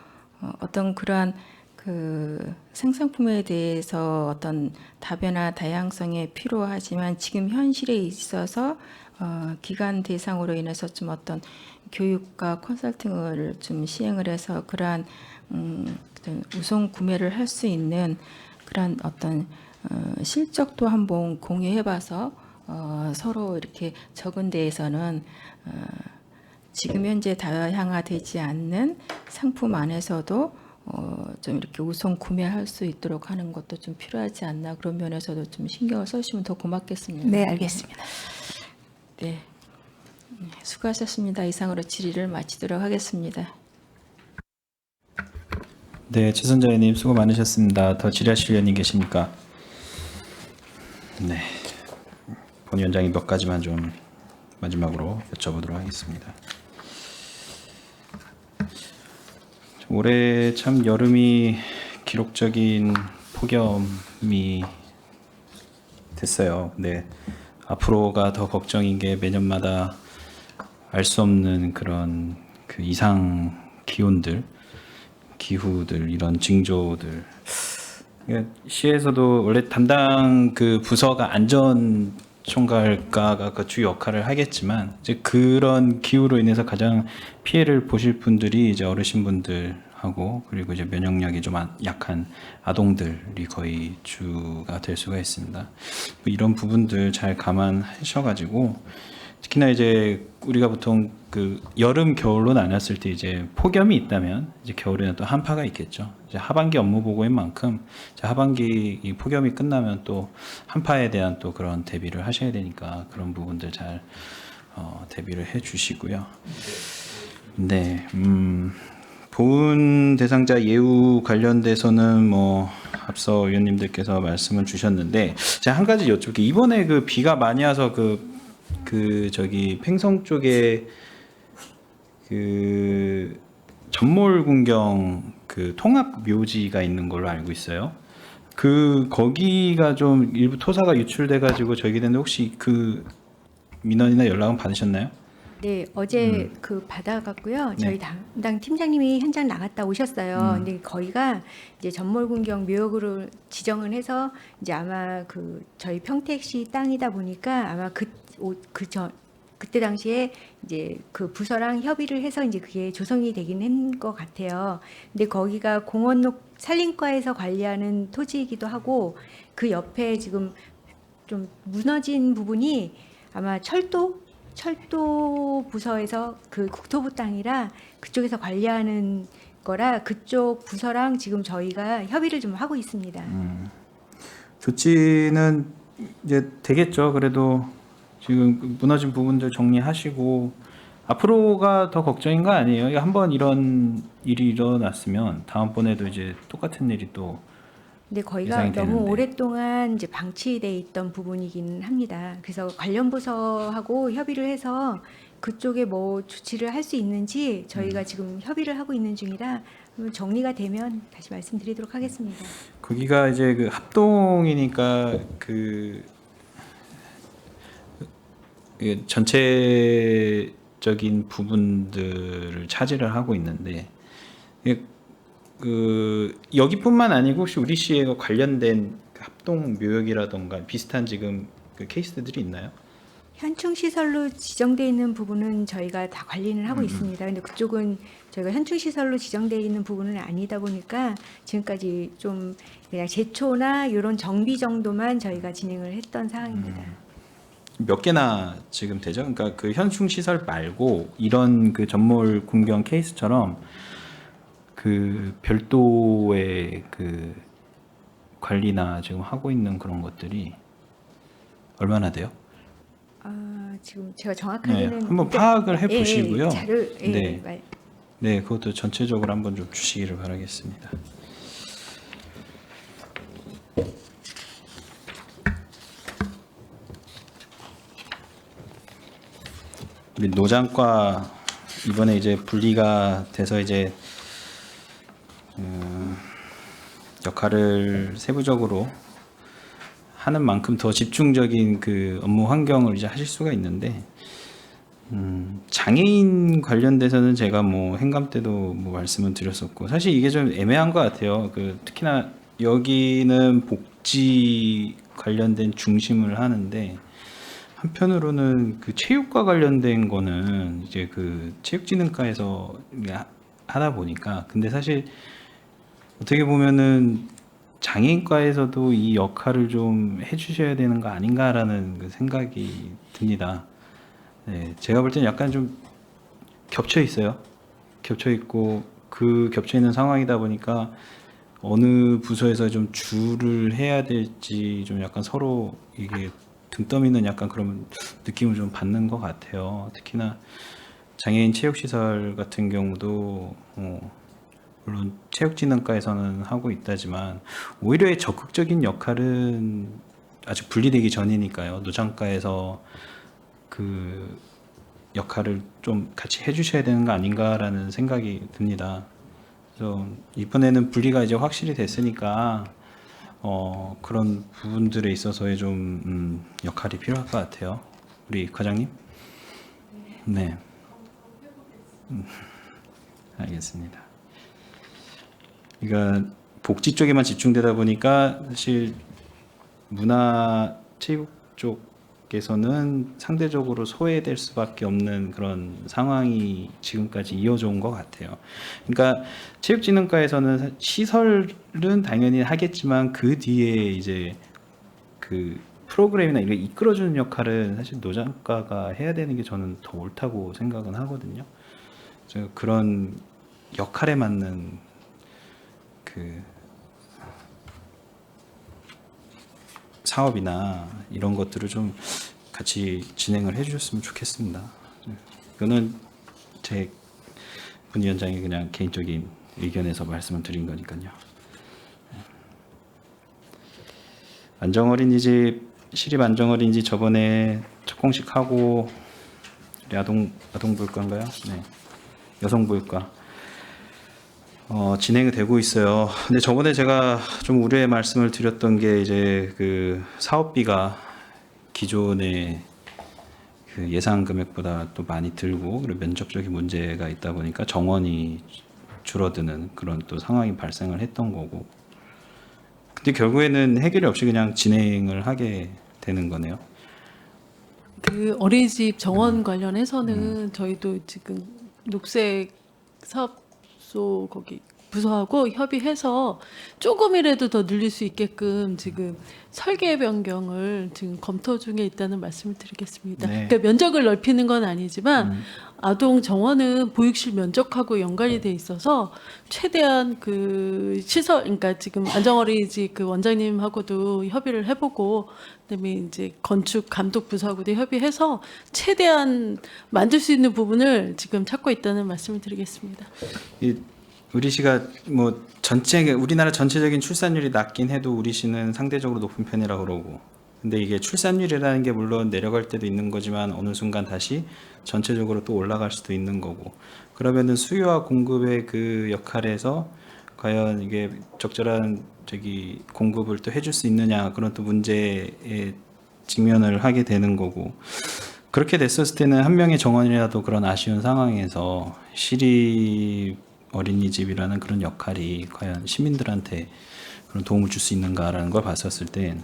어떤 그러한 그 생산품에 대해서 어떤 다변화 다양성이 필요하지만 지금 현실에 있어서 기관 대상으로 인해서 좀 어떤 교육과 컨설팅을 좀 시행을 해서 그러한 우선 구매를 할 수 있는 그러한 어떤 실적도 한번 공유해봐서 서로 이렇게 적은 데에서는 지금 현재 다양화되지 않는 상품 안에서도 좀 이렇게 우선 구매할 수 있도록 하는 것도 좀 필요하지 않나 그런 면에서도 좀 신경을 써주시면 더 고맙겠습니다. 네, 알겠습니다. 네, 수고하셨습니다. 이상으로 질의를 마치도록 하겠습니다. 네, 최선자 의원님 수고 많으셨습니다. 더 질의하실 의원님 계십니까? 네, 본 위원장이 몇 가지만 좀 마지막으로 여쭤보도록 하겠습니다. 올해 참 여름이 기록적인 폭염이 됐어요. 네, 앞으로가 더 걱정인 게 매년마다 알 수 없는 그런 그 이상 기온들, 기후들 이런 징조들. 시에서도 원래 담당 그 부서가 안전 총괄과가 그 주 역할을 하겠지만 이제 그런 기후로 인해서 가장 피해를 보실 분들이 이제 어르신분들하고 그리고 이제 면역력이 좀 약한 아동들이 거의 주가 될 수가 있습니다. 뭐 이런 부분들 잘 감안하셔가지고 특히나 이제 우리가 보통 그 여름 겨울로 나눴을 때 이제 폭염이 있다면 이제 겨울에는 또 한파가 있겠죠. 이제 하반기 업무 보고인 만큼 이제 하반기 이 폭염이 끝나면 또 한파에 대한 또 그런 대비를 하셔야 되니까 그런 부분들 잘 대비를 해주시고요. 네, 보훈 대상자 예우 관련돼서는 뭐 앞서 의원님들께서 말씀을 주셨는데 제가 한 가지 여쭤볼게요. 이번에 그 비가 많이 와서 그 저기 팽성 쪽에 그 전몰군경 그 통합 묘지가 있는 걸로 알고 있어요. 그 거기가 좀 일부 토사가 유출돼 가지고 저기 됐는데 혹시 그 민원이나 연락은 받으셨나요? 네, 어제 그 받아갔고요. 저희 담당 팀장님이 현장 나갔다 오셨어요. 근데 거기가 이제 전몰군경 묘역으로 지정을 해서 이제 아마 그 저희 평택시 땅이다 보니까 아마 그때 당시에 이제 그 부서랑 협의를 해서 이제 그게 조성이 되긴 한 것 같아요. 근데 거기가 공원록 산림과에서 관리하는 토지이기도 하고 그 옆에 지금 좀 무너진 부분이 아마 철도 부서에서 그 국토부 땅이라 그쪽에서 관리하는 거라 그쪽 부서랑 지금 저희가 협의를 좀 하고 있습니다. 조치는 이제 되겠죠. 그래도 지금 무너진 부분들 정리하시고 앞으로가 더 걱정인 거 아니에요? 한번 이런 일이 일어났으면 다음번에도 이제 똑같은 일이 또 근데 거기가 예상이 너무 되는데. 오랫동안 이제 방치돼 있던 부분이긴 합니다. 그래서 관련 부서하고 협의를 해서 그쪽에 뭐 조치를 할 수 있는지 저희가 지금 협의를 하고 있는 중이라 정리가 되면 다시 말씀드리도록 하겠습니다. 거기가 이제 그 합동이니까 그 전체적인 부분들을 차지를 하고 있는데 그 여기뿐만 아니고 혹시 우리 시에 관련된 합동 묘역이라던가 비슷한 지금 그 케이스들이 있나요? 현충 시설로 지정돼 있는 부분은 저희가 다 관리는 하고 있습니다. 근데 그쪽은 저희가 현충 시설로 지정돼 있는 부분은 아니다 보니까 지금까지 좀 그냥 제초나 이런 정비 정도만 저희가 진행을 했던 상황입니다. 몇 개나 지금 되죠? 그러니까 그 현충 시설 말고 이런 그 전몰 군경 케이스처럼 그 별도의 그 관리나 지금 하고 있는 그런 것들이 얼마나 돼요? 지금 제가 정확하게는 한번 파악을 해보시고요. 네, 그것도 전체적으로 한번 좀 주시기를 바라겠습니다. 우리 노장과 이번에 이제 분리가 돼서 이제 역할을 세부적으로 하는 만큼 더 집중적인 그 업무 환경을 이제 하실 수가 있는데 장애인 관련돼서는 제가 뭐 행감 때도 뭐 말씀을 드렸었고 사실 이게 좀 애매한 것 같아요. 그 특히나 여기는 복지 관련된 중심을 하는데 한편으로는 그 체육과 관련된 거는 이제 그 체육진흥과에서 하다 보니까 근데 사실 어떻게 보면은 장애인과에서도 이 역할을 좀 해주셔야 되는 거 아닌가라는 그 생각이 듭니다. 네, 제가 볼 때는 약간 좀 겹쳐 있어요. 겹쳐 있고 그 겹쳐 있는 상황이다 보니까 어느 부서에서 좀 주를 해야 될지 좀 약간 서로 이게 등 떠미는 약간 그런 느낌을 좀 받는 것 같아요. 특히나 장애인 체육시설 같은 경우도 물론 체육진흥과에서는 하고 있다지만 오히려 적극적인 역할은 아직 분리되기 전이니까요. 노장과에서 그 역할을 좀 같이 해주셔야 되는 거 아닌가라는 생각이 듭니다. 그래서 이번에는 분리가 이제 확실히 됐으니까 그런 부분들에 있어서의 좀 역할이 필요할 것 같아요. 우리 과장님. 네. 알겠습니다. 그러니까 복지 쪽에만 집중되다 보니까 사실 문화 체육 쪽 쪽에서는 상대적으로 소외될 수밖에 없는 그런 상황이 지금까지 이어져 온 것 같아요. 그러니까 체육진흥과에서는 시설은 당연히 하겠지만 그 뒤에 이제 그 프로그램이나 이걸 이끌어주는 역할은 사실 노장과가 해야 되는 게 저는 더 옳다고 생각은 하거든요. 그런 역할에 맞는 그 사업이나 이런 것들을 좀 같이 진행을 해주셨으면 좋겠습니다. 이거는 제 분위원장의 그냥 개인적인 의견에서 말씀을 드린 거니까요. 안정어린이집, 시립 안정어린이집 저번에 첫 공식 하고 우리 아동보육과인가요? 네, 여성보육과 진행이 되고 있어요. 근데 저번에 제가 좀 우려의 말씀을 드렸던 게 이제 그 사업비가 기존의 그 예상 금액보다 또 많이 들고 그리고 면접적인 문제가 있다 보니까 정원이 줄어드는 그런 또 상황이 발생을 했던 거고. 근데 결국에는 해결이 없이 그냥 진행을 하게 되는 거네요. 그 어린이집 정원 관련해서는 저희도 지금 녹색 사업소 거기 부서하고 협의해서 조금이라도 더 늘릴 수 있게끔 지금 설계 변경을 지금 검토 중에 있다는 말씀을 드리겠습니다. 네. 그러니까 면적을 넓히는 건 아니지만 아동 정원은 보육실 면적하고 연관이 돼 있어서 최대한 그 시설, 그러니까 지금 안정어린이집 그 원장님하고도 협의를 해보고 그다음에 이제 건축 감독 부서하고도 협의해서 최대한 만들 수 있는 부분을 지금 찾고 있다는 말씀을 드리겠습니다. 우리 시가 뭐 전체 우리나라 전체적인 출산율이 낮긴 해도 우리 시는 상대적으로 높은 편이라고 그러고, 근데 이게 출산율이라는 게 물론 내려갈 때도 있는 거지만 어느 순간 다시 전체적으로 또 올라갈 수도 있는 거고, 그러면은 수요와 공급의 그 역할에서 과연 이게 적절한 공급을 또 해줄 수 있느냐, 그런 또 문제에 직면을 하게 되는 거고, 그렇게 됐었을 때는 한 명의 정원이라도 그런 아쉬운 상황에서 시립 어린이집이라는 그런 역할이 과연 시민들한테 그런 도움을 줄 수 있는가라는 걸 봤었을 때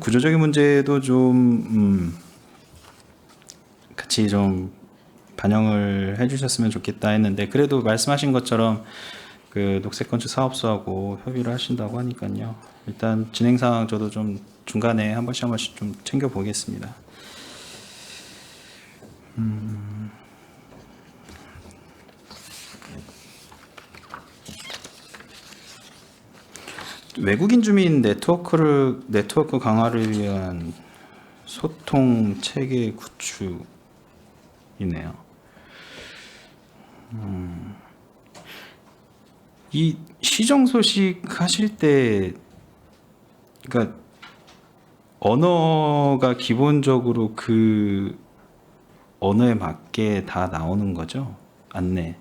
구조적인 문제도 좀 같이 좀 반영을 해주셨으면 좋겠다 했는데, 그래도 말씀하신 것처럼 그 녹색건축 사업소하고 협의를 하신다고 하니까요. 일단 진행 상황 저도 좀 중간에 한 번씩 좀 챙겨 보겠습니다. 외국인 주민 네트워크 강화를 위한 소통 체계 구축이네요. 이 시정 소식 하실 때, 그러니까 언어가 기본적으로 그 언어에 맞게 다 나오는 거죠? 안내.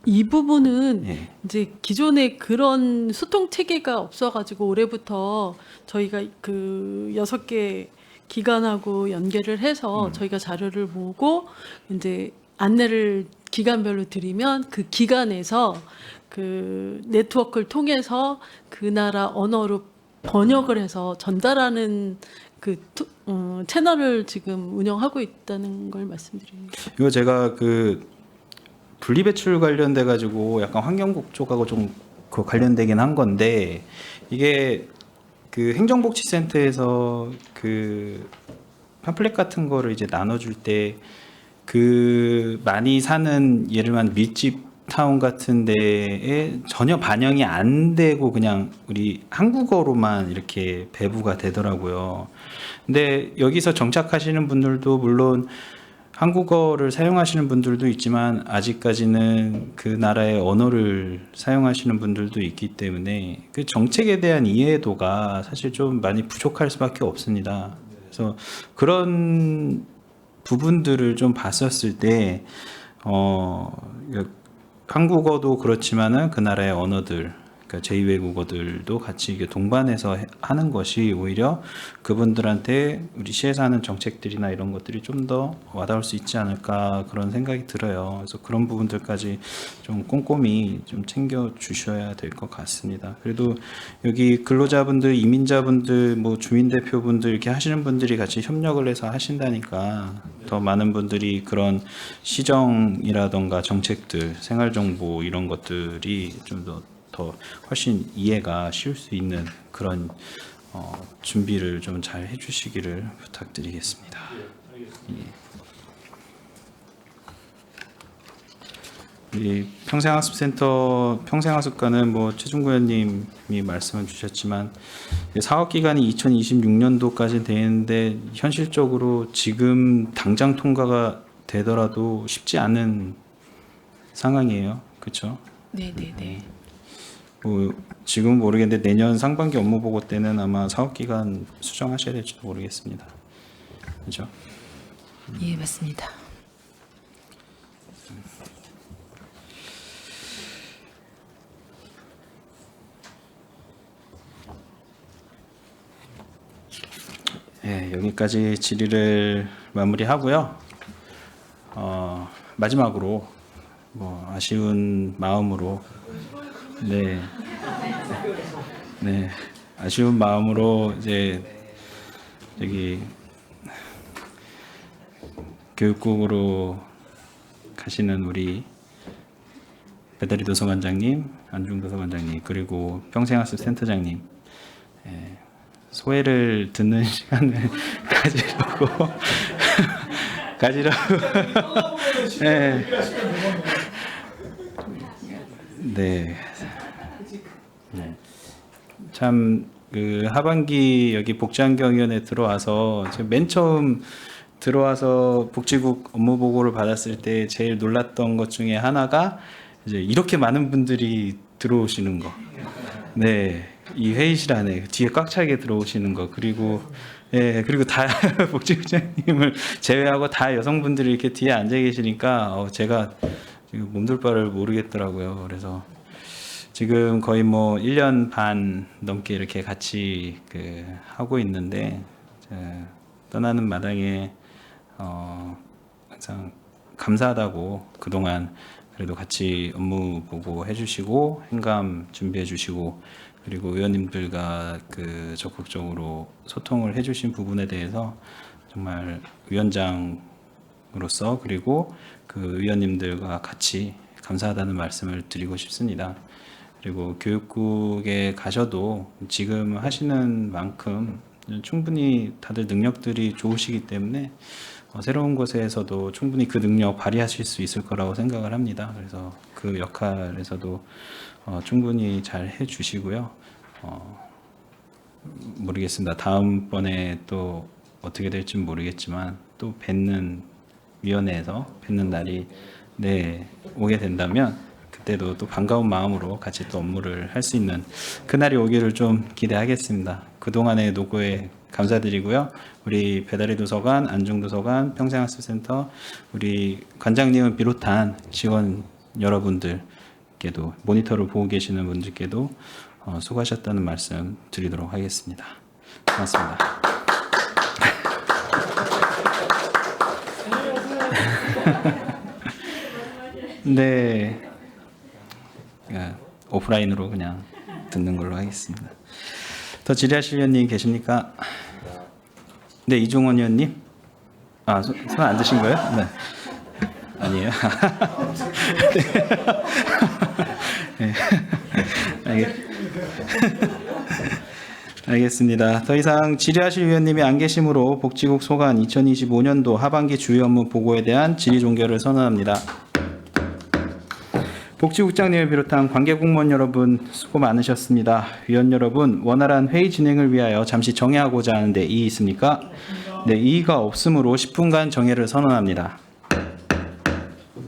이 부분은 예. 이제 기존에 그런 소통 체계가 없어가지고 올해부터 저희가 그 6개 기관하고 연계를 해서 저희가 자료를 보고 이제 안내를 기관별로 드리면 그 기관에서 그 네트워크를 통해서 그 나라 언어로 번역을 해서 전달하는 그 채널을 지금 운영하고 있다는 걸 말씀드립니다. 이거 제가 그 분리배출 관련돼 가지고 약간 환경국 쪽하고 좀 그 관련되긴 한 건데, 이게 그 행정복지센터에서 그 팜플렛 같은 거를 이제 나눠줄 때 그 많이 사는 예를 들면 밀집 타운 같은 데에 전혀 반영이 안 되고 그냥 우리 한국어로만 이렇게 배부가 되더라고요. 근데 여기서 정착하시는 분들도 물론 한국어를 사용하시는 분들도 있지만 아직까지는 그 나라의 언어를 사용하시는 분들도 있기 때문에 그 정책에 대한 이해도가 사실 좀 많이 부족할 수밖에 없습니다. 그래서 그런 부분들을 좀 봤었을 때 한국어도 그렇지만은 그 나라의 언어들, 그러니까 제2외국어들도 같이 이게 동반해서 하는 것이 오히려 그분들한테 우리 시에서 하는 정책들이나 이런 것들이 좀 더 와닿을 수 있지 않을까 그런 생각이 들어요. 그래서 그런 부분들까지 좀 꼼꼼히 좀 챙겨 주셔야 될 것 같습니다. 그래도 여기 근로자분들, 이민자분들, 뭐 주민대표분들 이렇게 하시는 분들이 같이 협력을 해서 하신다니까 더 많은 분들이 그런 시정이라던가 정책들, 생활정보 이런 것들이 좀 더 훨씬 이해가 쉬울 수 있는 그런 준비를 좀 잘 해주시기를 부탁드리겠습니다. 이 평생학습센터 평생학습관은 뭐 최중구 의원님이 말씀을 주셨지만 사업 기간이 2026년도까지 되는데 현실적으로 지금 당장 통과가 되더라도 쉽지 않은 상황이에요. 그렇죠? 네네네. 뭐 지금 모르겠는데 내년 상반기 업무 보고 때는 아마 사업 기간 수정하셔야 될지도 모르겠습니다. 그렇죠? 예, 맞습니다. 네, 여기까지 질의를 마무리하고요. 마지막으로 뭐 아쉬운 마음으로 네, 아쉬운 마음으로 이제 여기 교육국으로 가시는 우리 배다리 도서관장님, 안중 도서관장님, 그리고 평생학습 센터장님 소회를 듣는 시간을 가지려고 네. 참 그 하반기 여기 복지환경위원회 들어와서 지금 맨 처음 들어와서 복지국 업무 보고를 받았을 때 제일 놀랐던 것 중에 하나가 이제 이렇게 많은 분들이 들어오시는 거. 네. 이 회의실 안에 뒤에 꽉 차게 들어오시는 거. 그리고 그리고 다 복지부장님을 제외하고 다 여성분들이 이렇게 뒤에 앉아 계시니까 제가 지금 몸둘 바를 모르겠더라고요. 그래서 지금 거의 뭐 1년 반 넘게 이렇게 같이 하고 있는데 떠나는 마당에 항상 감사하다고 그동안 그래도 같이 업무 보고 해주시고 행감 준비해 주시고 그리고 의원님들과 적극적으로 소통을 해주신 부분에 대해서 정말 위원장으로서 그리고 그 의원님들과 같이 감사하다는 말씀을 드리고 싶습니다. 그리고 교육국에 가셔도 지금 하시는 만큼 충분히 다들 능력들이 좋으시기 때문에 새로운 곳에서도 충분히 그 능력 발휘하실 수 있을 거라고 생각을 합니다. 그래서 그 역할에서도 충분히 잘 해주시고요. 모르겠습니다. 다음번에 또 어떻게 될지는 모르겠지만 또 뵙는 위원회에서 뵙는 날이 오게 된다면 그때도 또 반가운 마음으로 같이 또 업무를 할 수 있는 그날이 오기를 좀 기대하겠습니다. 그동안의 노고에 감사드리고요. 우리 배다리 도서관, 안중 도서관, 평생학습센터 우리 관장님을 비롯한 직원 여러분들께도 모니터를 보고 계시는 분들께도 수고하셨다는 말씀 드리도록 하겠습니다. 고맙습니다. 네, 오프라인으로 그냥 듣는 걸로 하겠습니다. 더 질의하실 위원님 계십니까? 네, 이종원 의원님. 손 안 드신 거예요? 네. 아니에요. 네. 알겠습니다. 더 이상 질의하실 위원님이 안 계시므로 복지국 소관 2025년도 하반기 주요 업무 보고에 대한 질의 종결을 선언합니다. 복지국장님을 비롯한 관계 공무원 여러분 수고 많으셨습니다. 위원 여러분, 원활한 회의 진행을 위하여 잠시 정회하고자 하는데 이의 있습니까? 네, 이의가 없으므로 10분간 정회를 선언합니다.